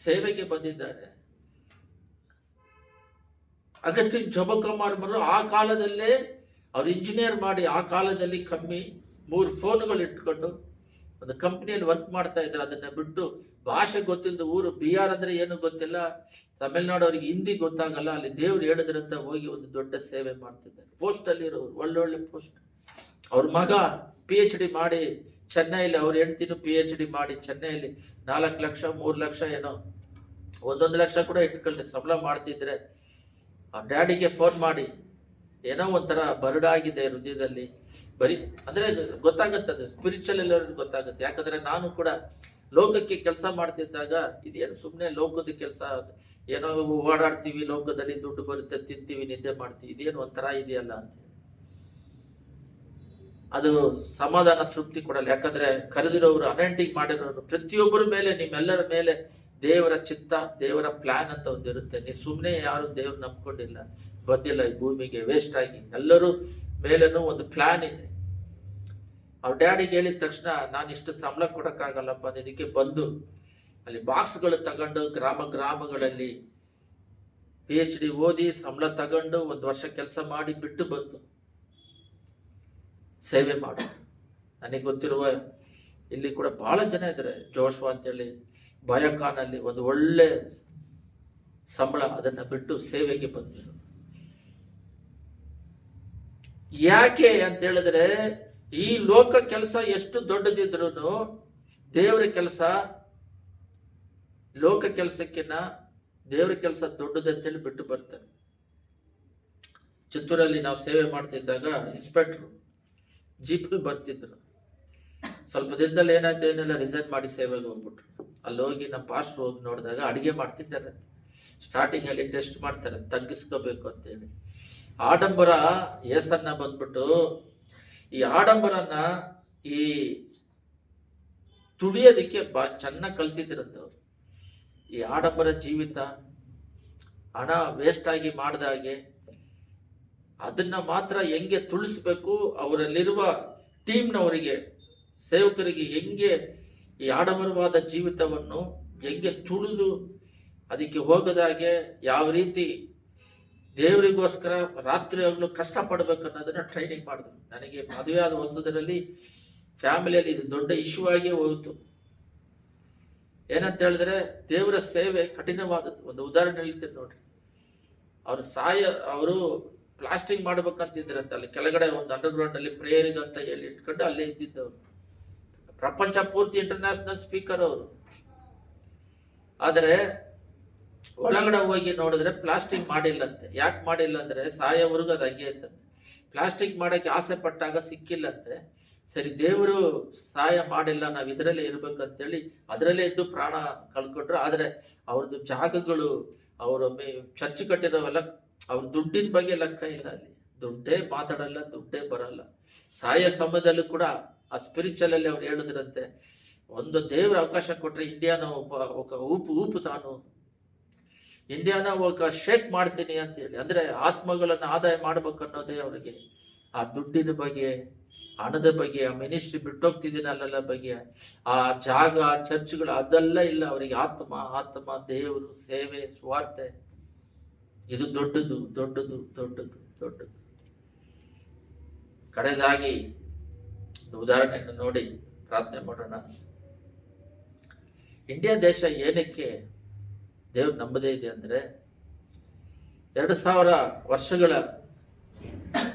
A: ಸೇವೆಗೆ ಬಂದಿದ್ದಾರೆ. ಅಗಸ್ಟಿನ್ ಜೊಬಕುಮಾರ್ ಆ ಕಾಲದಲ್ಲೇ ಅವ್ರು ಇಂಜಿನಿಯರ್ ಮಾಡಿ, ಆ ಕಾಲದಲ್ಲಿ ಕಮ್ಮಿ 3 ಫೋನ್ಗಳು ಇಟ್ಕೊಂಡು ಒಂದು ಕಂಪ್ನಿಯಲ್ಲಿ ವರ್ಕ್ ಮಾಡ್ತಾ ಇದ್ದಾರೆ. ಅದನ್ನ ಬಿಟ್ಟು ಭಾಷೆ ಗೊತ್ತಿಲ್ಲದ ಊರು, ಬಿಹಾರ್ ಅಂದ್ರೆ ಏನು ಗೊತ್ತಿಲ್ಲ, ತಮಿಳ್ನಾಡು ಅವರಿಗೆ ಹಿಂದಿ ಗೊತ್ತಾಗಲ್ಲ, ಅಲ್ಲಿ ದೇವ್ರು ಹೇಳಿದ್ರಂತ ಹೋಗಿ ಒಂದು ದೊಡ್ಡ ಸೇವೆ ಮಾಡ್ತಿದ್ದಾರೆ. ಪೋಸ್ಟ್ ಅಲ್ಲಿ ಇರೋರು, ಒಳ್ಳೊಳ್ಳೆ ಪೋಸ್ಟ್. ಅವ್ರ ಮಗ PhD ಮಾಡಿ ಚೆನ್ನೈಲಿ, ಅವ್ರ ಹೆಂಡ್ತಿನೂ PhD ಮಾಡಿ ಚೆನ್ನೈಲಿ 4 ಲಕ್ಷ 3 ಲಕ್ಷ ಏನೋ 1 ಲಕ್ಷ ಕೂಡ ಇಟ್ಕೊಂಡು ಸಂಬಳ ಮಾಡ್ತಿದ್ರೆ, ಅವ್ರ ಡ್ಯಾಡಿಗೆ ಫೋನ್ ಮಾಡಿ ಏನೋ ಒಂಥರ ಬರಡಾಗಿದೆ ಹೃದಯದಲ್ಲಿ. ಬರೀ ಅಂದ್ರೆ ಗೊತ್ತಾಗತ್ತದು, ಸ್ಪಿರಿಚುವಲ್ ಎಲ್ಲರಿಗೂ ಗೊತ್ತಾಗುತ್ತೆ. ಯಾಕಂದ್ರೆ ನಾನು ಕೂಡ ಲೋಕಕ್ಕೆ ಕೆಲಸ ಮಾಡ್ತಿದ್ದಾಗ ಇದೇನು ಸುಮ್ಮನೆ ಲೋಕದ ಕೆಲಸ, ಏನೋ ಓಡಾಡ್ತೀವಿ, ಲೋಕದಲ್ಲಿ ದುಡ್ಡು ಬರುತ್ತೆ, ತಿಂತೀವಿ, ನಿದ್ದೆ ಮಾಡ್ತೀವಿ, ಇದೇನು ಒಂಥರ ಇದೆಯಲ್ಲ ಅಂತ. ಅದು ಸಮಾಧಾನ ತೃಪ್ತಿ ಕೊಡಲ್ಲ. ಯಾಕಂದ್ರೆ ಕರೆದಿರೋರು, ಅನಾಯಿಂಟಿಂಗ್ ಮಾಡಿರೋರು ಪ್ರತಿಯೊಬ್ಬರ ಮೇಲೆ, ನಿಮ್ಮೆಲ್ಲರ ಮೇಲೆ ದೇವರ ಚಿತ್ತ, ದೇವರ ಪ್ಲಾನ್ ಅಂತ ಒಂದಿರುತ್ತೆ. ನೀವು ಸುಮ್ಮನೆ ಯಾರು ದೇವ್ರು ನಂಬ್ಕೊಂಡಿಲ್ಲ, ಬಂದಿಲ್ಲ ಈ ಭೂಮಿಗೆ ವೇಸ್ಟ್ ಆಗಿ. ಎಲ್ಲರೂ ಮೇಲೇನೂ ಒಂದು ಪ್ಲಾನ್ ಇದೆ. ಅವ್ರ ಡ್ಯಾಡಿಗೆ ಹೇಳಿದ ತಕ್ಷಣ, ನಾನು ಇಷ್ಟು ಸಂಬಳ ಕೊಡೋಕ್ಕಾಗಲ್ಲಪ್ಪ, ಇದಕ್ಕೆ ಬಂದು ಅಲ್ಲಿ ಬಾಕ್ಸ್ಗಳು ತಗೊಂಡು ಗ್ರಾಮಗಳಲ್ಲಿ PhD ಓದಿ ಸಂಬಳ ತಗೊಂಡು 1 ವರ್ಷ ಕೆಲಸ ಮಾಡಿ ಬಿಟ್ಟು ಬಂದು ಸೇವೆ ಮಾಡು. ನನಗೆ ಗೊತ್ತಿರುವ ಇಲ್ಲಿ ಕೂಡ ಬಹಳ ಜನ ಇದ್ದಾರೆ. ಜೋಶ್ವಾ ಅಂತೇಳಿ ಬಯಕಾನಲ್ಲಿ ಒಂದು ಒಳ್ಳೆ ಸಂಬಳ, ಅದನ್ನ ಬಿಟ್ಟು ಸೇವೆಗೆ ಬಂದರು. ಯಾಕೆ ಅಂತ ಹೇಳಿದ್ರೆ, ಈ ಲೋಕ ಕೆಲಸ ಎಷ್ಟು ದೊಡ್ಡದಿದ್ರು ದೇವರ ಕೆಲಸ, ಲೋಕ ಕೆಲಸಕ್ಕಿಂತ ದೇವರ ಕೆಲಸ ದೊಡ್ಡದಂತೇಳಿ ಬಿಟ್ಟು ಬರ್ತಾರೆ. ಚಿತ್ತೂರಲ್ಲಿ ನಾವು ಸೇವೆ ಮಾಡ್ತಿದ್ದಾಗ ಇನ್ಸ್ಪೆಕ್ಟ್ರು ಜೀಪ್ಗೆ ಬರ್ತಿದ್ರು. ಸ್ವಲ್ಪ ದಿನದಲ್ಲಿ ಏನಾಯ್ತು, ಏನೆಲ್ಲ ರಿಸೈನ್ ಮಾಡಿ ಸೇವೆಗೆ ಹೋಗ್ಬಿಟ್ರು. ಅಲ್ಲಿ ಹೋಗಿ ನಮ್ಮ ಪಾಸ್ಟರ್ ಹೋಗಿ ನೋಡಿದಾಗ ಅಡಿಗೆ ಮಾಡ್ತಿದ್ದಾರೆ. ಸ್ಟಾರ್ಟಿಂಗ್ ಅಲ್ಲಿ ಟೆಸ್ಟ್ ಮಾಡ್ತಾರೆ, ತಗ್ಗಿಸ್ಕೋಬೇಕು ಅಂತೇಳಿ. ಆಡಂಬರ ಏಸನ್ನ ಬಂದ್ಬಿಟ್ಟು, ಈ ಆಡಂಬರನ್ನ ಈ ತುಳಿಯೋದಿಕ್ಕೆ ಚೆನ್ನಾಗಿ ಕಲ್ತಿದ್ರಂತವ್ರು. ಈ ಆಡಂಬರ ಜೀವಿತ, ಹಣ ವೇಸ್ಟ್ ಆಗಿ ಮಾಡ್ದಾಗೆ ಅದನ್ನ ಮಾತ್ರ ಹೆಂಗೆ ತುಳಿಸ್ಬೇಕು, ಅವರಲ್ಲಿರುವ ಟೀಮ್ನವರಿಗೆ, ಸೇವಕರಿಗೆ ಹೆಂಗೆ ಈ ಆಡಂಬರವಾದ ಜೀವಿತವನ್ನು ಹೆಂಗೆ ತುಳಿದು ಅದಕ್ಕೆ ಹೋಗದಾಗೆ ಯಾವ ರೀತಿ ದೇವರಿಗೋಸ್ಕರ ರಾತ್ರಿ ಹಗಲು ಕಷ್ಟಪಡ್ಬೇಕು ಅನ್ನೋದನ್ನ ಟ್ರೈನಿಂಗ್ ಮಾಡಿದ್ರು. ನನಗೆ ಮದುವೆ ಆದ ಹೊಸದರಲ್ಲಿ ಫ್ಯಾಮಿಲಿಯಲ್ಲಿ ಇದು ದೊಡ್ಡ ಇಶ್ಯೂ ಆಗಿ ಹೋಯಿತು. ಏನಂತ ಹೇಳಿದ್ರೆ, ದೇವರ ಸೇವೆ ಕಠಿಣವಾದದ್ದು. ಒಂದು ಉದಾಹರಣೆ ಹೇಳ್ತೀನಿ ನೋಡ್ರಿ. ಅವರು ಪ್ಲಾಸ್ಟಿಂಗ್ ಮಾಡ್ಬೇಕಂತಿದ್ರಂತ, ಅಲ್ಲಿ ಕೆಳಗಡೆ ಒಂದು ಅಂಡರ್ಗ್ರೌಂಡ್ ಅಲ್ಲಿ ಪ್ರೇಯರ್ ಅಂತ ಹೇಳಿ ಇಟ್ಕೊಂಡು ಅಲ್ಲೇ ಇದ್ದಿದ್ದವರು. ಪ್ರಪಂಚ ಪೂರ್ತಿ ಇಂಟರ್ನ್ಯಾಷನಲ್ ಸ್ಪೀಕರ್ ಅವರು. ಆದರೆ ಒಳಗಡೆ ಹೋಗಿ ನೋಡಿದ್ರೆ ಪ್ಲಾಸ್ಟಿಕ್ ಮಾಡಿಲ್ಲಂತೆ. ಯಾಕೆ ಮಾಡಿಲ್ಲ ಅಂದ್ರೆ, ಸಾಯೋವರೆಗೂ ಅದು ಹಂಗೆ ಇರ್ತಂತೆ. ಪ್ಲಾಸ್ಟಿಕ್ ಮಾಡಕ್ಕೆ ಆಸೆ ಪಟ್ಟಾಗ ಸಿಕ್ಕಿಲ್ಲಂತೆ. ಸರಿ, ದೇವರು ಸಹಾಯ ಮಾಡಿಲ್ಲ, ನಾವು ಇದರಲ್ಲೇ ಇರ್ಬೇಕಂತೇಳಿ ಅದರಲ್ಲೇ ಇದ್ದು ಪ್ರಾಣ ಕಳ್ಕೊಂಡ್ರು. ಆದರೆ ಅವ್ರದ್ದು ಜಾಗಗಳು, ಅವರು ಚರ್ಚ್ ಕಟ್ಟಿರೋವೆಲ್ಲ, ಅವ್ರ ದುಡ್ಡಿನ ಬಗ್ಗೆ ಲೆಕ್ಕ ಇಲ್ಲ. ಅಲ್ಲಿ ದುಡ್ಡೇ ಮಾತಾಡಲ್ಲ, ದುಡ್ಡೇ ಬರಲ್ಲ. ಸಾಯ ಸಮಯದಲ್ಲೂ ಕೂಡ ಆ ಸ್ಪಿರಿಚುವಲ್ ಅಲ್ಲಿ ಅವ್ರು ಹೇಳಿದ್ರಂತೆ, ಒಂದು ದೇವ್ರ ಅವಕಾಶ ಕೊಟ್ರೆ ಇಂಡಿಯಾನ ಊಪು ತಾನು ಇಂಡಿಯಾನ ಶೇಕ್ ಮಾಡ್ತೀನಿ ಅಂತ ಹೇಳಿ. ಅಂದ್ರೆ ಆತ್ಮಗಳನ್ನು ಆದಾಯ ಮಾಡ್ಬೇಕು ಅನ್ನೋದೇ ಅವರಿಗೆ. ಆ ದುಡ್ಡಿನ ಬಗ್ಗೆ, ಹಣದ ಬಗ್ಗೆ, ಆ ಮಿನಿಸ್ಟ್ರಿ ಬಿಟ್ಟೋಗ್ತಿದ್ದೀನಿ ಅಲ್ಲೆಲ್ಲ ಬಗ್ಗೆ, ಆ ಜಾಗ, ಚರ್ಚ್ಗಳು ಅದೆಲ್ಲ ಇಲ್ಲ ಅವರಿಗೆ. ಆತ್ಮ, ದೇವರು, ಸೇವೆ, ಸ್ವಾರ್ಥ, ಇದು ದೊಡ್ಡದು ದೊಡ್ಡದು ದೊಡ್ಡದು ದೊಡ್ಡದು. ಕಡೆದಾಗಿ ಉದಾಹರಣೆಯನ್ನು ನೋಡಿ ಪ್ರಾರ್ಥನೆ ಮಾಡೋಣ. ಇಂಡಿಯಾ ದೇಶ ಏನಕ್ಕೆ ದೇವ್ರು ನಂಬದೇ ಇದೆ ಅಂದ್ರೆ, 2000 ವರ್ಷಗಳ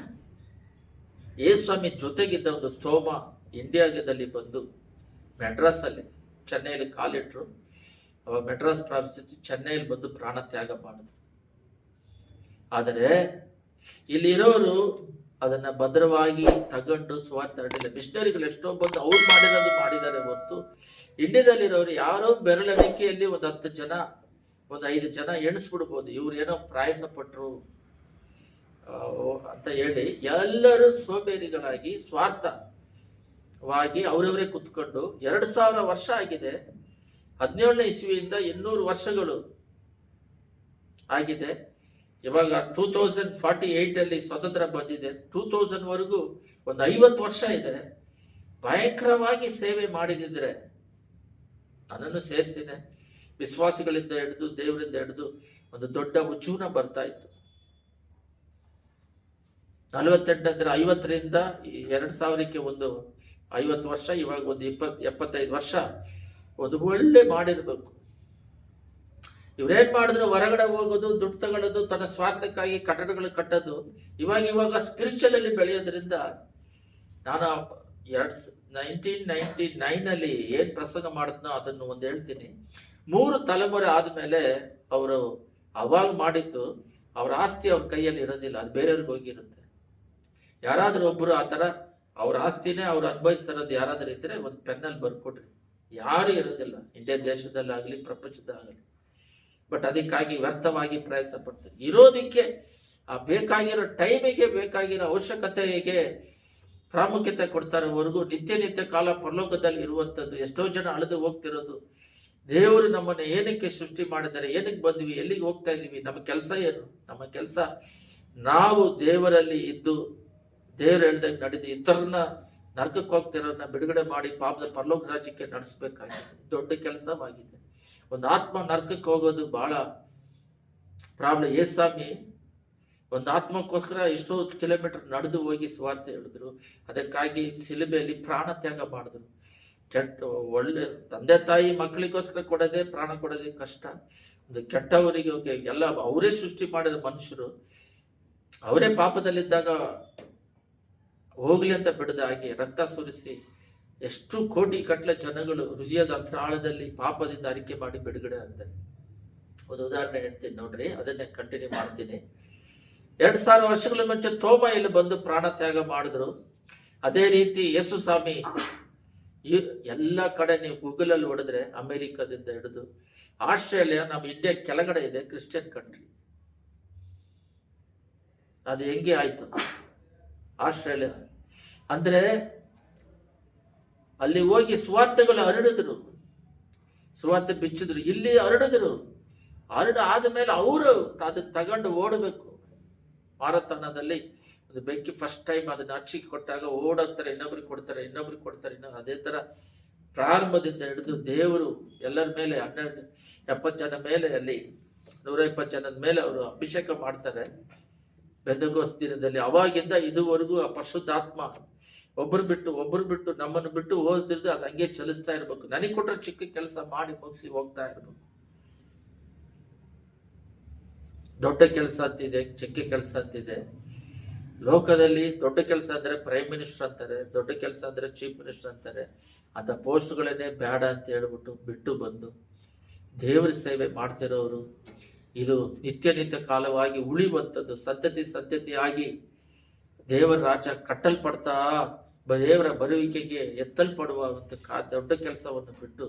A: ಯೇಸ್ವಾಮಿ ಜೊತೆಗಿದ್ದ ಒಂದು ತೋಮ ಇಂಡಿಯಾದಲ್ಲಿ ಬಂದು ಮೆಡ್ರಾಸಲ್ಲಿ ಚೆನ್ನೈಯಲ್ಲಿ ಕಾಲಿಟ್ರು. ಅವಾಗ ಮೆಡ್ರಾಸ್ ಪ್ರಾವಿನ್ಸ್ ಚೆನ್ನೈಯಲ್ಲಿ ಬಂದು ಪ್ರಾಣ ತ್ಯಾಗ ಮಾಡಿದ್ರು. ಆದರೆ ಇಲ್ಲಿರೋರು ಅದನ್ನ ಭದ್ರವಾಗಿ ತಗೊಂಡು ಸುವಾರ್ತೆ ಹರಡಿಲ್ಲ. ಮಿಷನರಿಗಳು ಎಷ್ಟೋ ಬಂದು ಅವ್ರು ಮಾಡಿರೋದು ಮಾಡಿದ್ದಾರೆ ಹೊತ್ತು ಇಂಡಿಯಾದಲ್ಲಿರೋರು ಯಾರೋ ಬೆರಳೆಣಿಕೆಯಲ್ಲಿ ಒಂದು 10 ಜನ, ಒಂದು 5 ಜನ ಎಣಿಸ್ಬಿಡ್ಬೋದು ಇವ್ರು ಏನೋ ಪ್ರಯಾಸ ಪಟ್ರು ಅಂತ ಹೇಳಿ ಎಲ್ಲರೂ ಸೋಬೇರಿಗಳಾಗಿ ಸ್ವಾರ್ಥವಾಗಿ ಅವರವರೇ ಕುತ್ಕೊಂಡು 2000 ವರ್ಷ ಆಗಿದೆ. 17ನೇ ಇಸ್ವಿಯಿಂದ 200 ವರ್ಷಗಳು ಆಗಿದೆ. ಇವಾಗ 2048 ಅಲ್ಲಿ ಸ್ವತಂತ್ರ ಬಂದಿದೆ. 2000 ವರೆಗೂ ಒಂದು 50 ವರ್ಷ ಇದೆ. ಭಯಂಕರವಾಗಿ ಸೇವೆ ಮಾಡಿದಿದ್ರೆ ನನ್ನನ್ನು ಸೇರಿಸಿದೆ. ವಿಶ್ವಾಸಿಗಳಿಂದ ಹಿಡಿದು ದೇವರಿಂದ ಹಿಡಿದು ಒಂದು ದೊಡ್ಡ ಉಜ್ಜೀವನ ಬರ್ತಾ ಇತ್ತು. 48 ಅಂದ್ರೆ 50ರಿಂದ 2000ಕ್ಕೆ ಒಂದು 50 ವರ್ಷ, ಇವಾಗ ಒಂದು 75 ವರ್ಷ ಒಂದು ಒಳ್ಳೆ ಮಾಡಿರ್ಬೇಕು. ಇವ್ರೇನ್ ಮಾಡಿದ್ರು, ಹೊರಗಡೆ ಹೋಗೋದು, ದುಡ್ಡು ತಗೊಳ್ಳೋದು, ತನ್ನ ಸ್ವಾರ್ಥಕ್ಕಾಗಿ ಕಟ್ಟಡಗಳು ಕಟ್ಟೋದು. ಇವಾಗ ಸ್ಪಿರಿಚುವಲ್ ಅಲ್ಲಿ ಬೆಳೆಯೋದ್ರಿಂದ ನಾನು 1999 ಏನ್ ಪ್ರಸಂಗ ಮಾಡಿದ್ನೋ ಅದನ್ನು ಒಂದು ಹೇಳ್ತೀನಿ. 3 ತಲೆಮಾರೆ ಆದ್ಮೇಲೆ ಅವರು ಅವಾಗ ಮಾಡಿದ್ದು ಅವ್ರ ಆಸ್ತಿ ಅವ್ರ ಕೈಯಲ್ಲಿ ಇರೋದಿಲ್ಲ, ಅದು ಬೇರೆಯವ್ರಿಗೆ ಹೋಗಿರುತ್ತೆ. ಯಾರಾದ್ರೂ ಒಬ್ರು ಆ ಥರ ಅವ್ರ ಆಸ್ತಿನೇ ಅವ್ರು ಅನುಭವಿಸ್ತಾರದು ಯಾರಾದ್ರೂ ಇದ್ರೆ ಒಂದು ಪೆನ್ನಲ್ಲಿ ಬರ್ಕೊಡ್ರಿ. ಯಾರು ಇರೋದಿಲ್ಲ ಇಂಡಿಯಾ ದೇಶದಲ್ಲಾಗಲಿ ಪ್ರಪಂಚದಾಗಲಿ. ಬಟ್ ಅದಕ್ಕಾಗಿ ವ್ಯರ್ಥವಾಗಿ ಪ್ರಯಾಸ ಪಡ್ತಾರೆ. ಇರೋದಕ್ಕೆ ಆ ಬೇಕಾಗಿರೋ ಟೈಮಿಗೆ ಬೇಕಾಗಿರೋ ಅವಶ್ಯಕತೆಗೆ ಪ್ರಾಮುಖ್ಯತೆ ಕೊಡ್ತಾರವರೆಗೂ ನಿತ್ಯ ಕಾಲ ಪರಲೋಕದಲ್ಲಿ ಇರುವಂಥದ್ದು. ಎಷ್ಟೋ ಜನ ಅಳೆದು ಹೋಗ್ತಿರೋದು. ದೇವರು ನಮ್ಮನ್ನು ಏನಕ್ಕೆ ಸೃಷ್ಟಿ ಮಾಡಿದ್ದಾರೆ, ಏನಕ್ಕೆ ಬಂದ್ವಿ, ಎಲ್ಲಿಗೆ ಹೋಗ್ತಾ ಇದ್ದೀವಿ, ನಮ್ಮ ಕೆಲಸ ಏನು? ನಮ್ಮ ಕೆಲಸ ನಾವು ದೇವರಲ್ಲಿ ಇದ್ದು ದೇವರು ಹೇಳ್ದಂಗೆ ನಡೆದು ಇತರನ್ನ ನರಕಕ್ಕೆ ಹೋಗ್ತಿರೋನ್ನ ಬಿಡುಗಡೆ ಮಾಡಿ ಪಾಪದ ಪರಲೋಕ ರಾಜ್ಯಕ್ಕೆ ನಡೆಸಬೇಕಾಗಿದೆ. ದೊಡ್ಡ ಕೆಲಸವಾಗಿದೆ. ಒಂದು ಆತ್ಮ ನರಕಕ್ಕೆ ಹೋಗೋದು ಬಹಳ ಪ್ರಾಬ್ಲಮ್. ಯೇಸ್ವಾಮಿ ಒಂದು ಆತ್ಮಕ್ಕೋಸ್ಕರ ಎಷ್ಟೋ ಕಿಲೋಮೀಟರ್ ನಡೆದು ಹೋಗಿ ಸ್ವಾರ್ಥ ಹೇಳಿದ್ರು. ಅದಕ್ಕಾಗಿ ಶಿಲುಬೆಯಲ್ಲಿ ಪ್ರಾಣ ತ್ಯಾಗ ಮಾಡಿದ್ರು. ಒಳ್ಳೆ ತಂದೆ ತಾಯಿ ಮಕ್ಕಳಿಗೋಸ್ಕರ ಕೊಡೋದೇ ಪ್ರಾಣ ಕೊಡೋದೇ ಕಷ್ಟ. ಒಂದು ಕೆಟ್ಟವರಿಗೆ ಎಲ್ಲ ಅವರೇ ಸೃಷ್ಟಿ ಮಾಡಿದ ಮನುಷ್ಯರು ಅವರೇ ಪಾಪದಲ್ಲಿದ್ದಾಗ ಹೋಗ್ಲಿ ಅಂತ ಬಿಡದ ಹಾಗೆ ರಕ್ತ ಸುರಿಸಿ ಎಷ್ಟು ಕೋಟಿ ಕಟ್ಲೆ ಜನಗಳು ಹೃದಯದ ಅಂತರಾಳದಲ್ಲಿ ಪಾಪದಿಂದ ಅರಿಕೆ ಮಾಡಿ ಬಿಡುಗಡೆ ಆಗ್ತಾರೆ. ಒಂದು ಉದಾಹರಣೆ ಹೇಳ್ತೀನಿ ನೋಡ್ರಿ, ಅದನ್ನೇ ಕಂಟಿನ್ಯೂ ಮಾಡ್ತೀನಿ. 2000 ವರ್ಷಗಳ ಮುಂಚೆ ತೋಮ ಇಲ್ಲಿ ಬಂದು ಪ್ರಾಣ ತ್ಯಾಗ ಮಾಡಿದ್ರು. ಅದೇ ರೀತಿ ಯೇಸು ಸ್ವಾಮಿ ಎಲ್ಲ ಕಡೆ ನೀವು ಗೂಗಲಲ್ಲಿ ಹೊಡೆದ್ರೆ ಅಮೆರಿಕದಿಂದ ಹಿಡಿದು ಆಸ್ಟ್ರೇಲಿಯಾ, ನಮ್ಮ ಇಂಡಿಯಾ ಕೆಳಗಡೆ ಇದೆ ಕ್ರಿಶ್ಚಿಯನ್ ಕಂಟ್ರಿ. ಅದು ಹೆಂಗೆ ಆಯ್ತು? ಆಸ್ಟ್ರೇಲಿಯಾ ಅಂದ್ರೆ ಅಲ್ಲಿ ಹೋಗಿ ಸುವಾರ್ತೆಗಳು ಹರಡಿದ್ರು, ಸುವಾರ್ತೆ ಬಿಚ್ಚಿದ್ರು, ಇಲ್ಲಿ ಹರಡಿದ್ರು. ಆದ್ಮೇಲೆ ಅವರು ಅದನ್ನ ತಗೊಂಡು ಓಡಬೇಕು. ಮಾರಥಾನದಲ್ಲಿ ಒಂದು ಬೆಂಕಿ ಫಸ್ಟ್ ಟೈಮ್ ಅದನ್ನ ಹಚ್ಚಿಗೆ ಕೊಟ್ಟಾಗ ಓಡೋಗ್ತಾರೆ, ಇನ್ನೊಬ್ರಿಗೆ ಕೊಡ್ತಾರೆ, ಅದೇ ತರ ಪ್ರಾರಂಭದಿಂದ ಹಿಡಿದು ದೇವರು ಎಲ್ಲರ ಮೇಲೆ 70 ಜನ ಮೇಲೆ, ಅಲ್ಲಿ 120 ಜನದ ಮೇಲೆ ಅವರು ಅಭಿಷೇಕ ಮಾಡ್ತಾರೆ ಪೆಂತೆಕೋಸ್ತ ದಿನದಲ್ಲಿ. ಅವಾಗಿಂದ ಇದುವರೆಗೂ ಆ ಪರಿಶುದ್ಧಾತ್ಮ ಒಬ್ಬರು ಬಿಟ್ಟು ನಮ್ಮನ್ನು ಬಿಟ್ಟು ಹೋಗ್ತಿರ್ದು ಅದು ಹಂಗೆ ಚಲಿಸ್ತಾ ಇರ್ಬೇಕು. ನನಗೆ ಕೊಟ್ಟರೆ ಚಿಕ್ಕ ಕೆಲಸ ಮಾಡಿ ಮುಗಿಸಿ ಹೋಗ್ತಾ ಇರ್ಬೇಕು. ದೊಡ್ಡ ಕೆಲಸ ಅಂತಿದೆ, ಚಿಕ್ಕ ಕೆಲಸ ಅಂತಿದೆ. ಲೋಕದಲ್ಲಿ ದೊಡ್ಡ ಕೆಲಸ ಅಂದ್ರೆ ಪ್ರೈಮ್ ಮಿನಿಸ್ಟರ್ ಅಂತಾರೆ, ದೊಡ್ಡ ಕೆಲಸ ಅಂದ್ರೆ ಚೀಫ್ ಮಿನಿಸ್ಟರ್ ಅಂತಾರೆ. ಅಂತ ಪೋಸ್ಟ್ಗಳನ್ನೇ ಬೇಡ ಅಂತ ಹೇಳ್ಬಿಟ್ಟು ಬಿಟ್ಟು ಬಂದು ದೇವರ ಸೇವೆ ಮಾಡ್ತಿರೋರು, ಇದು ನಿತ್ಯ ಕಾಲವಾಗಿ ಉಳಿಯುವಂಥದ್ದು, ಸಂತತಿಯಾಗಿ ದೇವರ ರಾಜ್ಯ ಕಟ್ಟಲ್ಪಡ್ತಾ ದೇವರ ಬರುವಿಕೆಗೆ ಎತ್ತಲ್ಪಡುವ ಒಂದು ದೊಡ್ಡ ಕೆಲಸವನ್ನು ಬಿಟ್ಟು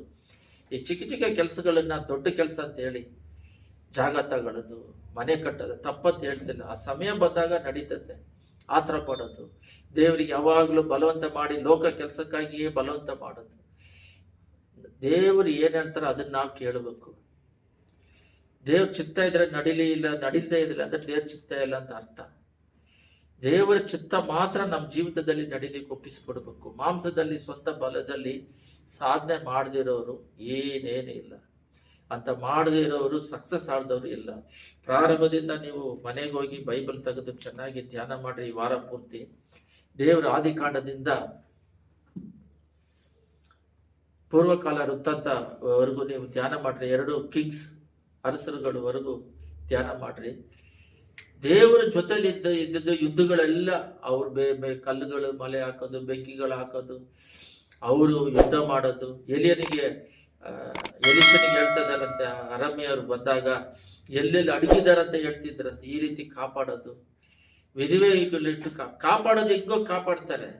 A: ಈ ಚಿಕ್ಕ ಕೆಲಸಗಳನ್ನ ದೊಡ್ಡ ಕೆಲಸ ಅಂತ ಹೇಳಿ ಜಾಗ ತಗೊಳ್ಳೋದು, ಮನೆ ಕಟ್ಟೋದು ತಪ್ಪಂತ ಹೇಳ್ತಿಲ್ಲ. ಆ ಸಮಯ ಬಂದಾಗ ನಡೀತದೆ. ಆತರ ಪಡೋದು, ದೇವರಿಗೆ ಯಾವಾಗಲೂ ಬಲವಂತ ಮಾಡಿ ಲೋಕ ಕೆಲಸಕ್ಕಾಗಿಯೇ ಬಲವಂತ ಮಾಡೋದು. ದೇವರು ಏನ್ ಹೇಳ್ತಾರೋ ಅದನ್ನ ನಾವು ಕೇಳಬೇಕು. ದೇವ್ರ ಚಿತ್ತ ಇದ್ರೆ ನಡೀದೇ ಇದ್ರೆ ಅಂದ್ರೆ ದೇವ್ರ ಚಿತ್ತ ಇಲ್ಲ ಅಂತ ಅರ್ಥ. ದೇವರ ಚಿತ್ತ ಮಾತ್ರ ನಮ್ಮ ಜೀವಿತದಲ್ಲಿ ನಡೀಲಿಕ್ಕೆ ಒಪ್ಪಿಸಿಕೊಡ್ಬೇಕು. ಮಾಂಸದಲ್ಲಿ ಸ್ವಂತ ಬಲದಲ್ಲಿ ಸಾಧನೆ ಮಾಡದಿರೋರು ಏನೇನು ಇಲ್ಲ. ಅಂತ ಮಾಡದಿರೋರು ಸಕ್ಸಸ್ ಆದವರು ಇಲ್ಲ. ಪ್ರಾರಂಭದಿಂದ ನೀವು ಮನೆಗೆ ಹೋಗಿ ಬೈಬಲ್ ತೆಗೆದು ಚೆನ್ನಾಗಿ ಧ್ಯಾನ ಮಾಡ್ರಿ. ಈ ವಾರ ಪೂರ್ತಿ ದೇವರ ಆದಿಕಾಂಡದಿಂದ ಪೂರ್ವಕಾಲ ವೃತ್ತಾಂತವರೆಗೂ ನೀವು ಧ್ಯಾನ ಮಾಡ್ರಿ. 2 ಕಿಂಗ್ಸ್ ಅರಸರುಗಳವರೆಗೂ ಧ್ಯಾನ ಮಾಡ್ರಿ. ದೇವರ ಜೊತೆಲಿ ಇದ್ದದ್ದು ಯುದ್ಧಗಳೆಲ್ಲ ಅವ್ರು ಕಲ್ಲುಗಳು ಮಲೆ ಹಾಕೋದು, ಬೆಂಕಿಗಳು ಹಾಕೋದು, ಅವರು ಯುದ್ಧ ಮಾಡೋದು. ಎಲಿಯನಿಗೆ ಹೇಳ್ತಾ ಇದ್ದಾರಂತೆ, ಅರಮ್ಯರು ಬಂದಾಗ ಎಲ್ಲೆಲ್ಲಿ ಅಡಗಿದಾರಂತ ಹೇಳ್ತಿದ್ರಂತೆ. ಈ ರೀತಿ ಕಾಪಾಡೋದು, ವಿಧಿವೆಗಳಿಟ್ಟು ಕಾಪಾಡೋದು ಹೆಂಗೋ ಕಾಪಾಡ್ತಾರೆ.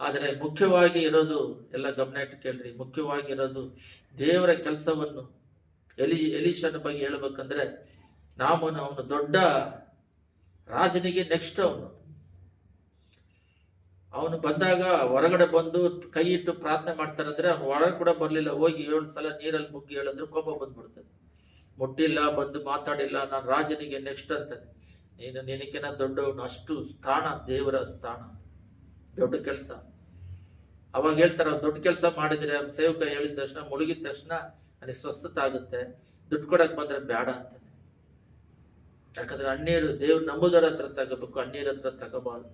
A: ಆದರೆ ಮುಖ್ಯವಾಗಿ ಇರೋದು, ಎಲ್ಲ ಗಮನ ಇಟ್ಟು ಕೇಳ್ರಿ, ಮುಖ್ಯವಾಗಿ ಇರೋದು ದೇವರ ಕೆಲಸವನ್ನು. ಎಲೀಷನ ಬಗ್ಗೆ ಹೇಳ್ಬೇಕಂದ್ರೆ, ಅವನು ದೊಡ್ಡ ರಾಜನಿಗೆ ನೆಕ್ಸ್ಟ್ ಅವನು ಬಂದಾಗ ಹೊರಗಡೆ ಬಂದು ಕೈ ಇಟ್ಟು ಪ್ರಾರ್ಥನೆ ಮಾಡ್ತಾರಂದ್ರೆ ಅವನು ಹೊರಗೆ ಕೂಡ ಬರಲಿಲ್ಲ. ಹೋಗಿ 7 ಸಲ ನೀರಲ್ಲಿ ಮುಗ್ಗಿ ಹೇಳಿದ್ರೆ ಕೋಪ ಬಂದ್ಬಿಡ್ತದೆ. ಮುಟ್ಟಿಲ್ಲ, ಬಂದು ಮಾತಾಡಿಲ್ಲ, ನಾನು ರಾಜನಿಗೆ ನೆಕ್ಸ್ಟ್ ಅಂತಾನೆ. ನಿನಕಿನ ದೊಡ್ಡವನು, ಅಷ್ಟು ಸ್ಥಾನ, ದೇವರ ಸ್ಥಾನ, ದೊಡ್ಡ ಕೆಲಸ. ಅವಾಗ ಹೇಳ್ತಾರ, ದೊಡ್ಡ ಕೆಲಸ ಮಾಡಿದ್ರೆ ಸೇವಕ ಹೇಳಿದ ತಕ್ಷಣ, ಮುಳುಗಿದ ತಕ್ಷಣ ನನಗೆ ಸ್ವಸ್ಥತೆ ಆಗುತ್ತೆ, ದುಡ್ಡು ಕೊಡಕ್ ಬಂದ್ರೆ ಬೇಡ ಅಂತಾನೆ. ಯಾಕಂದ್ರೆ ಅಣ್ಣೀರು ದೇವ್ರು ನಂಬುದರ ಹತ್ರ ತಗೋಬೇಕು, ಅಣ್ಣೀರ ಹತ್ರ ತಗೋಬಾರ್ದು.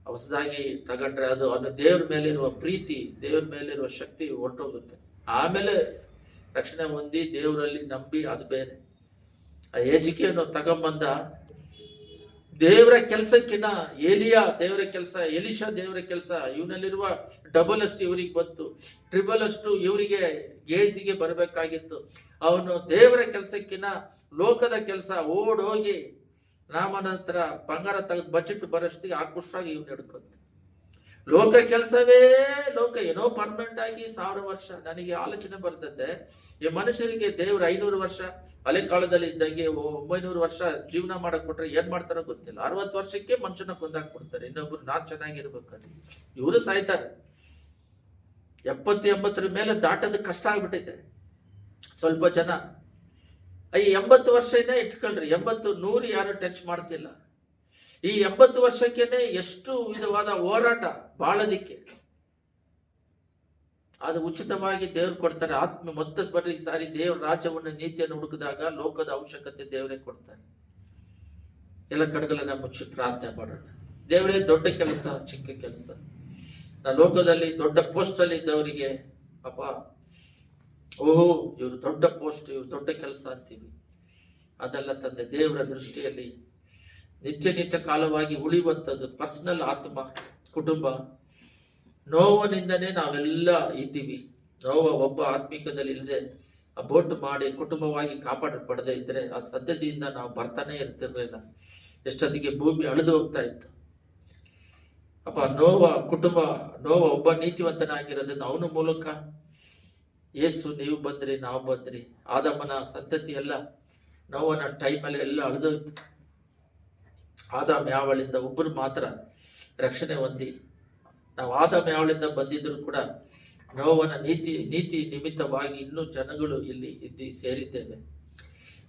A: ಹೊಸದಾಗಿ ತಗೊಂಡ್ರೆ ಅದು ದೇವ್ರ ಮೇಲಿರುವ ಪ್ರೀತಿ, ದೇವ್ರ ಮೇಲಿರುವ ಶಕ್ತಿ ಹೊರಟೋಗುತ್ತೆ. ಆಮೇಲೆ ರಕ್ಷಣೆ ಹೊಂದಿ ದೇವರಲ್ಲಿ ನಂಬಿ ಅದು ಬೇರೆ. ಆ ಏಜಿಕೆಯನ್ನು ತಗೊಂಬಂದ ದೇವರ ಕೆಲಸಕ್ಕಿನ್ನ ಏಲಿಯಾ ದೇವರ ಕೆಲಸ, ಎಲಿಷಾ ದೇವರ ಕೆಲಸ, ಇವನಲ್ಲಿರುವ ಡಬಲ್ ಅಷ್ಟು ಇವರಿಗೆ ಬಂತು, ಟ್ರಿಬಲ್ ಅಷ್ಟು ಇವರಿಗೆ ಗೇಸಿಗೆ ಬರಬೇಕಾಗಿತ್ತು. ಅವನು ದೇವರ ಕೆಲಸಕ್ಕಿನ್ನ ಲೋಕದ ಕೆಲಸ ಓಡೋಗಿ ರಾಮನ ಹತ್ರ ಬಂಗಾರ ತೆಗೆದು ಬಜೆಟ್ ಬರೋಷ್ಟಿಗೆ ಆಕೃಷ್ಟಾಗಿ ಇವ್ನು ಹಿಡ್ಕೊಂತ. ಲೋಕ ಕೆಲಸವೇ ಲೋಕ, ಏನೋ ಪರ್ಮನೆಂಟ್ ಆಗಿ 1000 ವರ್ಷ. ನನಗೆ ಆಲೋಚನೆ ಬರ್ತದೆ, ಈ ಮನುಷ್ಯರಿಗೆ ದೇವ್ರ 500 ವರ್ಷ ಹಳೆ ಕಾಲದಲ್ಲಿ ಇದ್ದಂಗೆ 900 ವರ್ಷ ಜೀವನ ಮಾಡಕ್ ಬಿಟ್ರೆ ಏನ್ ಮಾಡ್ತಾರೋ ಗೊತ್ತಿಲ್ಲ. 60 ವರ್ಷಕ್ಕೆ ಮನುಷ್ಯನ ಕೊಂದಾಕ್ಬಿಡ್ತಾರೆ, ಇನ್ನೊಬ್ರು ನಾನ್ ಚೆನ್ನಾಗಿರ್ಬೇಕಾದ್ರೆ. ಇವರು ಸಾಯ್ತಾರೆ. 70-80 ಮೇಲೆ ದಾಟೋದು ಕಷ್ಟ ಆಗ್ಬಿಟ್ಟಿದೆ. ಸ್ವಲ್ಪ ಜನ ಈ 80 ವರ್ಷನೇ ಇಟ್ಕೊಳ್ರಿ, 80-100 ಯಾರು ಟಚ್ ಮಾಡ್ತಿಲ್ಲ. ಈ 80 ವರ್ಷಕ್ಕೇನೆ ಎಷ್ಟು ವಿಧವಾದ ಹೋರಾಟ ಬಾಳೋದಿಕ್ಕೆ. ಅದು ಉಚಿತವಾಗಿ ದೇವ್ರು ಕೊಡ್ತಾರೆ. ಮತ್ತೆ ಬರ್ರಿ ಸಾರಿ ದೇವ್ರ ರಾಜ್ಯವನ್ನು, ನೀತಿಯನ್ನು ಹುಡುಕಿದಾಗ ಲೋಕದ ಅವಶ್ಯಕತೆ ದೇವರೇ ಕೊಡ್ತಾರೆ. ಎಲ್ಲ ಕಡೆಗಳನ್ನ ಮುಚ್ಚಿ ಪ್ರಾರ್ಥನೆ ಮಾಡೋಣ. ದೇವರೇ, ದೊಡ್ಡ ಕೆಲಸ, ಚಿಕ್ಕ ಕೆಲಸ, ಲೋಕದಲ್ಲಿ ದೊಡ್ಡ ಪೋಸ್ಟ್ ಅಲ್ಲಿ ಇದ್ದವರಿಗೆ ಪಾಪ, ಓಹೋ ಇವ್ರು ದೊಡ್ಡ ಪೋಸ್ಟ್, ಇವ್ರು ದೊಡ್ಡ ಕೆಲಸ ಅಂತೀವಿ. ಅದೆಲ್ಲ ತಂದೆ, ದೇವರ ದೃಷ್ಟಿಯಲ್ಲಿ ನಿತ್ಯ ಕಾಲವಾಗಿ ಉಳಿಯುವಂಥದ್ದು ಪರ್ಸನಲ್ ಆತ್ಮ, ಕುಟುಂಬ. ನೋವನಿಂದನೇ ನಾವೆಲ್ಲ ಇದ್ದೀವಿ. ನೋವ ಒಬ್ಬ ಆತ್ಮಿಕದಲ್ಲಿ ಇಲ್ಲದೆ ಅಬೋಟ್ ಮಾಡಿ ಕುಟುಂಬವಾಗಿ ಕಾಪಾಡಲ್ಪಡದೆ ಇದ್ರೆ ಆ ಸದ್ಯದಿಂದ ನಾವು ಬರ್ತಾನೆ ಇರ್ತಿರ್ಲಿಲ್ಲ. ಎಷ್ಟೊತ್ತಿಗೆ ಭೂಮಿ ಅಳಿದು ಹೋಗ್ತಾ ಇತ್ತು. ಅಪ್ಪ, ನೋವ ಕುಟುಂಬ, ನೋವ ಒಬ್ಬ ನೀತಿವಂತನಾಗಿರೋದನ್ನ ಅವನ ಮೂಲಕ ಯೇಸು ನೀವು ಬಂದ್ರಿ, ನಾವು ಬಂದ್ರಿ. ಆದಮನ ಸಂತತಿ ಎಲ್ಲ ನೋವನ ಟೈಮಲ್ಲಿ ಎಲ್ಲ ಅಳಿದೋಯ್ತು. ಆದಾಮ ಯಾವಳಿಂದ ಒಬ್ಬರು ಮಾತ್ರ ರಕ್ಷಣೆ ಹೊಂದಿ, ನಾವು ಆದಾಮ ಯಾವಳಿಂದ ಬಂದಿದ್ರು ಕೂಡ ನೋವನ ನೀತಿ ನಿಮಿತ್ತವಾಗಿ ಇನ್ನೂ ಜನಗಳು ಇಲ್ಲಿ ಸೇರಿದ್ದೇವೆ.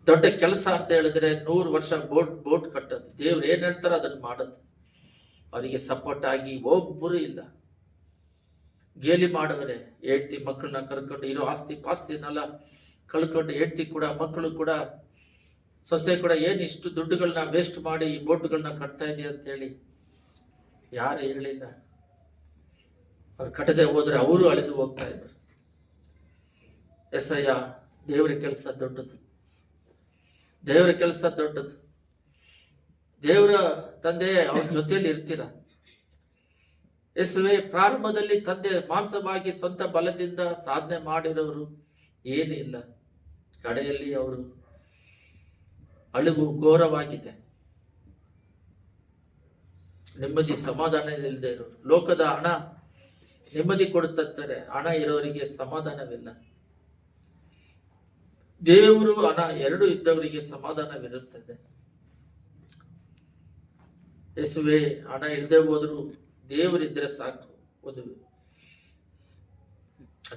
A: ದೊಡ್ಡ ಕೆಲಸ ಅಂತ ಹೇಳಿದ್ರೆ 100 ವರ್ಷ ಬೋಟ್ ಕಟ್ಟೋದು. ದೇವ್ರು ಏನ್ ಹೇಳ್ತಾರೋ ಅದನ್ನು ಮಾಡೋದು. ಅವರಿಗೆ ಸಪೋರ್ಟ್ ಆಗಿ ಒಬ್ಬರು ಇಲ್ಲ. ಗೇಲಿ ಮಾಡಿದ್ರೆ ಹೆಂಡ್ತಿ ಮಕ್ಕಳನ್ನ ಕರ್ಕೊಂಡು ಇರೋ ಆಸ್ತಿ ಪಾಸ್ತಿನೆಲ್ಲ ಕಳ್ಕೊಂಡು, ಹೆಂಡ್ತಿ ಕೂಡ ಮಕ್ಕಳು ಕೂಡ ಸೊಸೆ ಕೂಡ ಏನು ಇಷ್ಟು ದುಡ್ಡುಗಳನ್ನ ವೇಸ್ಟ್ ಮಾಡಿ ಈ ಬೋಟ್ಗಳನ್ನ ಕಟ್ತಾ ಇದೆಯಾ ಅಂತ ಹೇಳಿ ಯಾರು ಹೇಳಿಲ್ಲ. ಅವ್ರು ಕಟ್ಟದೆ ಹೋದ್ರೆ ಅವರು ಅಳಿದು ಹೋಗ್ತಾ ಇದ್ರು. ಎಸಯ್ಯ, ದೇವರ ಕೆಲಸ ದೊಡ್ಡದು, ದೇವರ ಕೆಲಸ ದೊಡ್ಡದು. ದೇವರ ತಂದೆ ಅವ್ರ ಜೊತೆಯಲ್ಲಿ ಇರ್ತೀರ. ಯೇಸುವೆ, ಪ್ರಾರಂಭದಲ್ಲಿ ತಂದೆ ಮಾಂಸವಾಗಿ ಸ್ವಂತ ಬಲದಿಂದ ಸಾಧನೆ ಮಾಡಿರೋರು ಏನಿಲ್ಲ. ಕಡೆಯಲ್ಲಿ ಅವರು ಅಳಿವು ಘೋರವಾಗಿದೆ. ನೆಮ್ಮದಿ ಸಮಾಧಾನ ಇಲ್ಲದೆ ಇರೋರು. ಲೋಕದ ಹಣ ನೆಮ್ಮದಿ ಕೊಡುತ್ತಾರೆ, ಹಣ ಇರೋರಿಗೆ ಸಮಾಧಾನವಿಲ್ಲ. ದೇವರು ಹಣ ಎರಡು ಇದ್ದವರಿಗೆ ಸಮಾಧಾನವಿರುತ್ತದೆ. ಯೇಸುವೆ, ಹಣ ಇಲ್ಲದೆ ಹೋದ್ರು ದೇವರಿದ್ರೆ ಸಾಕು. ಒಂದು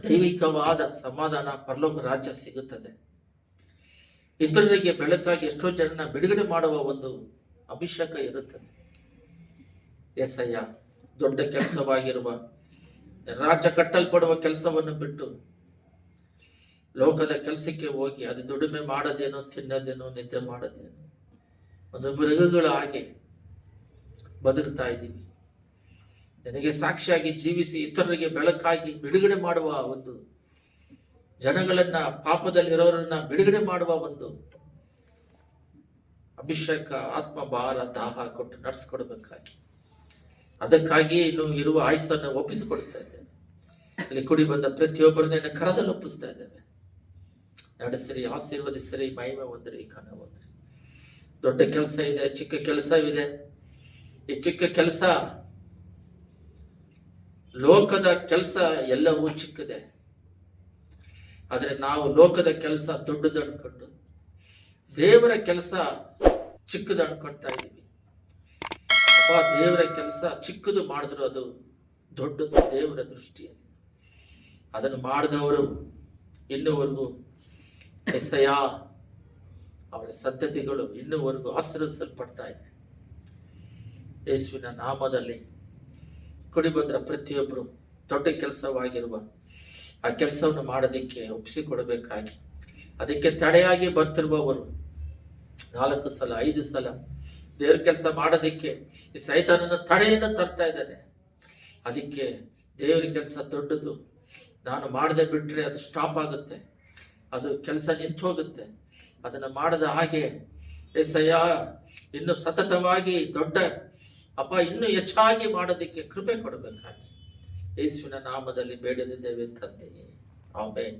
A: ದೈವಿಕವಾದ ಸಮಾಧಾನ, ಪರಲೋಕ ರಾಜ್ಯ ಸಿಗುತ್ತದೆ. ಇತರರಿಗೆ ಬೆಳಕಾಗಿ ಎಷ್ಟೋ ಜನನ ಬಿಡುಗಡೆ ಮಾಡುವ ಒಂದು ಅಭಿಷೇಕ ಇರುತ್ತದೆ. ಯೆಸಯ್ಯ, ದೊಡ್ಡ ಕೆಲಸವಾಗಿರುವ ರಾಜ್ಯ ಕಟ್ಟಲ್ಪಡುವ ಕೆಲಸವನ್ನು ಬಿಟ್ಟು ಲೋಕದ ಕೆಲಸಕ್ಕೆ ಹೋಗಿ ಅದು ದುಡಿಮೆ ಮಾಡೋದೇನೋ, ತಿನ್ನೋದೇನೋ, ನಿದ್ದೆ ಮಾಡೋದೇನೋ, ಒಂದು ಮೃಗಗಳ ಹಾಗೆ ಬದುಕ್ತಾ ಇದ್ದೀವಿ. ನನಗೆ ಸಾಕ್ಷಿಯಾಗಿ ಜೀವಿಸಿ ಇತರರಿಗೆ ಬೆಳಕಾಗಿ ಬಿಡುಗಡೆ ಮಾಡುವ ಒಂದು ಜನಗಳನ್ನ, ಪಾಪದಲ್ಲಿರೋರನ್ನ ಬಿಡುಗಡೆ ಮಾಡುವ ಒಂದು ಅಭಿಷೇಕ, ಆತ್ಮ ಭಾರ, ದಾಹ ಕೊಟ್ಟು ನಡೆಸ್ಕೊಡ್ಬೇಕಾಗಿ, ಅದಕ್ಕಾಗಿ ಇನ್ನು ಇರುವ ಆಯುಸ್ಸನ್ನು ಒಪ್ಪಿಸಿಕೊಡ್ತಾ ಇದ್ದೇವೆ. ಅಲ್ಲಿ ಕೂಡಿ ಬಂದ ಪ್ರತಿಯೊಬ್ಬರನ್ನ ಕರದಲ್ಲಿ ಒಪ್ಪಿಸ್ತಾ ಇದ್ದೇವೆ. ನಡೆಸಿರಿ, ಆಶೀರ್ವದಿಸಿರಿ, ಮಹಿಮೆ ಹೊಂದಿರಿ, ಘನ ಹೊಂದಿರಿ. ದೊಡ್ಡ ಕೆಲಸ ಇದೆ, ಚಿಕ್ಕ ಕೆಲಸವಿದೆ. ಈ ಚಿಕ್ಕ ಕೆಲಸ, ಲೋಕದ ಕೆಲಸ ಎಲ್ಲವೂ ಚಿಕ್ಕದೆ. ಆದ್ರೆ ನಾವು ಲೋಕದ ಕೆಲಸ ದೊಡ್ಡದು ಅನ್ಕೊಂಡು ದೇವರ ಕೆಲಸ ಚಿಕ್ಕದು ಅನ್ಕೊಳ್ತಾ ಇದ್ದೀವಿ. ಅಪ್ಪ, ದೇವರ ಕೆಲಸ ಚಿಕ್ಕದು ಮಾಡಿದ್ರು ಅದು ದೊಡ್ಡದು ದೇವರ ದೃಷ್ಟಿಯಲ್ಲಿ. ಅದನ್ನು ಮಾಡಿದವರು ಇನ್ನುವರೆಗೂ ಎಸೆಯ ಅವರ ಸಂತತಿಗಳು ಇನ್ನುವರೆಗೂ ಆಶೀರ್ವದಿಸಲ್ಪಡ್ತಾ ಇದೆ. ಯೇಸುವಿನ ನಾಮದಲ್ಲಿ ಕೂಡಿ ಬಂದ ಪ್ರತಿಯೊಬ್ಬರು ದೊಡ್ಡ ಕೆಲಸವಾಗಿರುವ ಆ ಕೆಲಸವನ್ನು ಮಾಡೋದಕ್ಕೆ ಒಪ್ಪಿಸಿಕೊಡಬೇಕಾಗಿ, ಅದಕ್ಕೆ ತಡೆಯಾಗಿ ಬರ್ತಿರುವವರು 4 ಸಲ 5 ಸಲ ದೇವ್ರ ಕೆಲಸ ಮಾಡೋದಕ್ಕೆ ಈ ಸೈತಾನನ ತಡೆಯನ್ನು ತರ್ತಾ ಇದ್ದಾನೆ. ಅದಕ್ಕೆ ದೇವ್ರ ಕೆಲಸ ದೊಡ್ಡದು, ನಾನು ಮಾಡದೆ ಬಿಟ್ರೆ ಅದು ಸ್ಟಾಪ್ ಆಗುತ್ತೆ, ಅದು ಕೆಲಸ ನಿಂತು ಹೋಗುತ್ತೆ. ಅದನ್ನು ಮಾಡದ ಹಾಗೆ ಏಸಯ್ಯ ಇನ್ನು ಸತತವಾಗಿ ದೊಡ್ಡ ಅಪ್ಪ ಇನ್ನೂ ಹೆಚ್ಚಾಗಿ ಮಾಡೋದಕ್ಕೆ ಕೃಪೆ ಕೊಡಬೇಕಾಗಿ ಯೇಸುವಿನ ನಾಮದಲ್ಲಿ ಬೇಡದಿದ್ದೇವೆ ತಂದೆಯೇ. ಆಮೆನ್.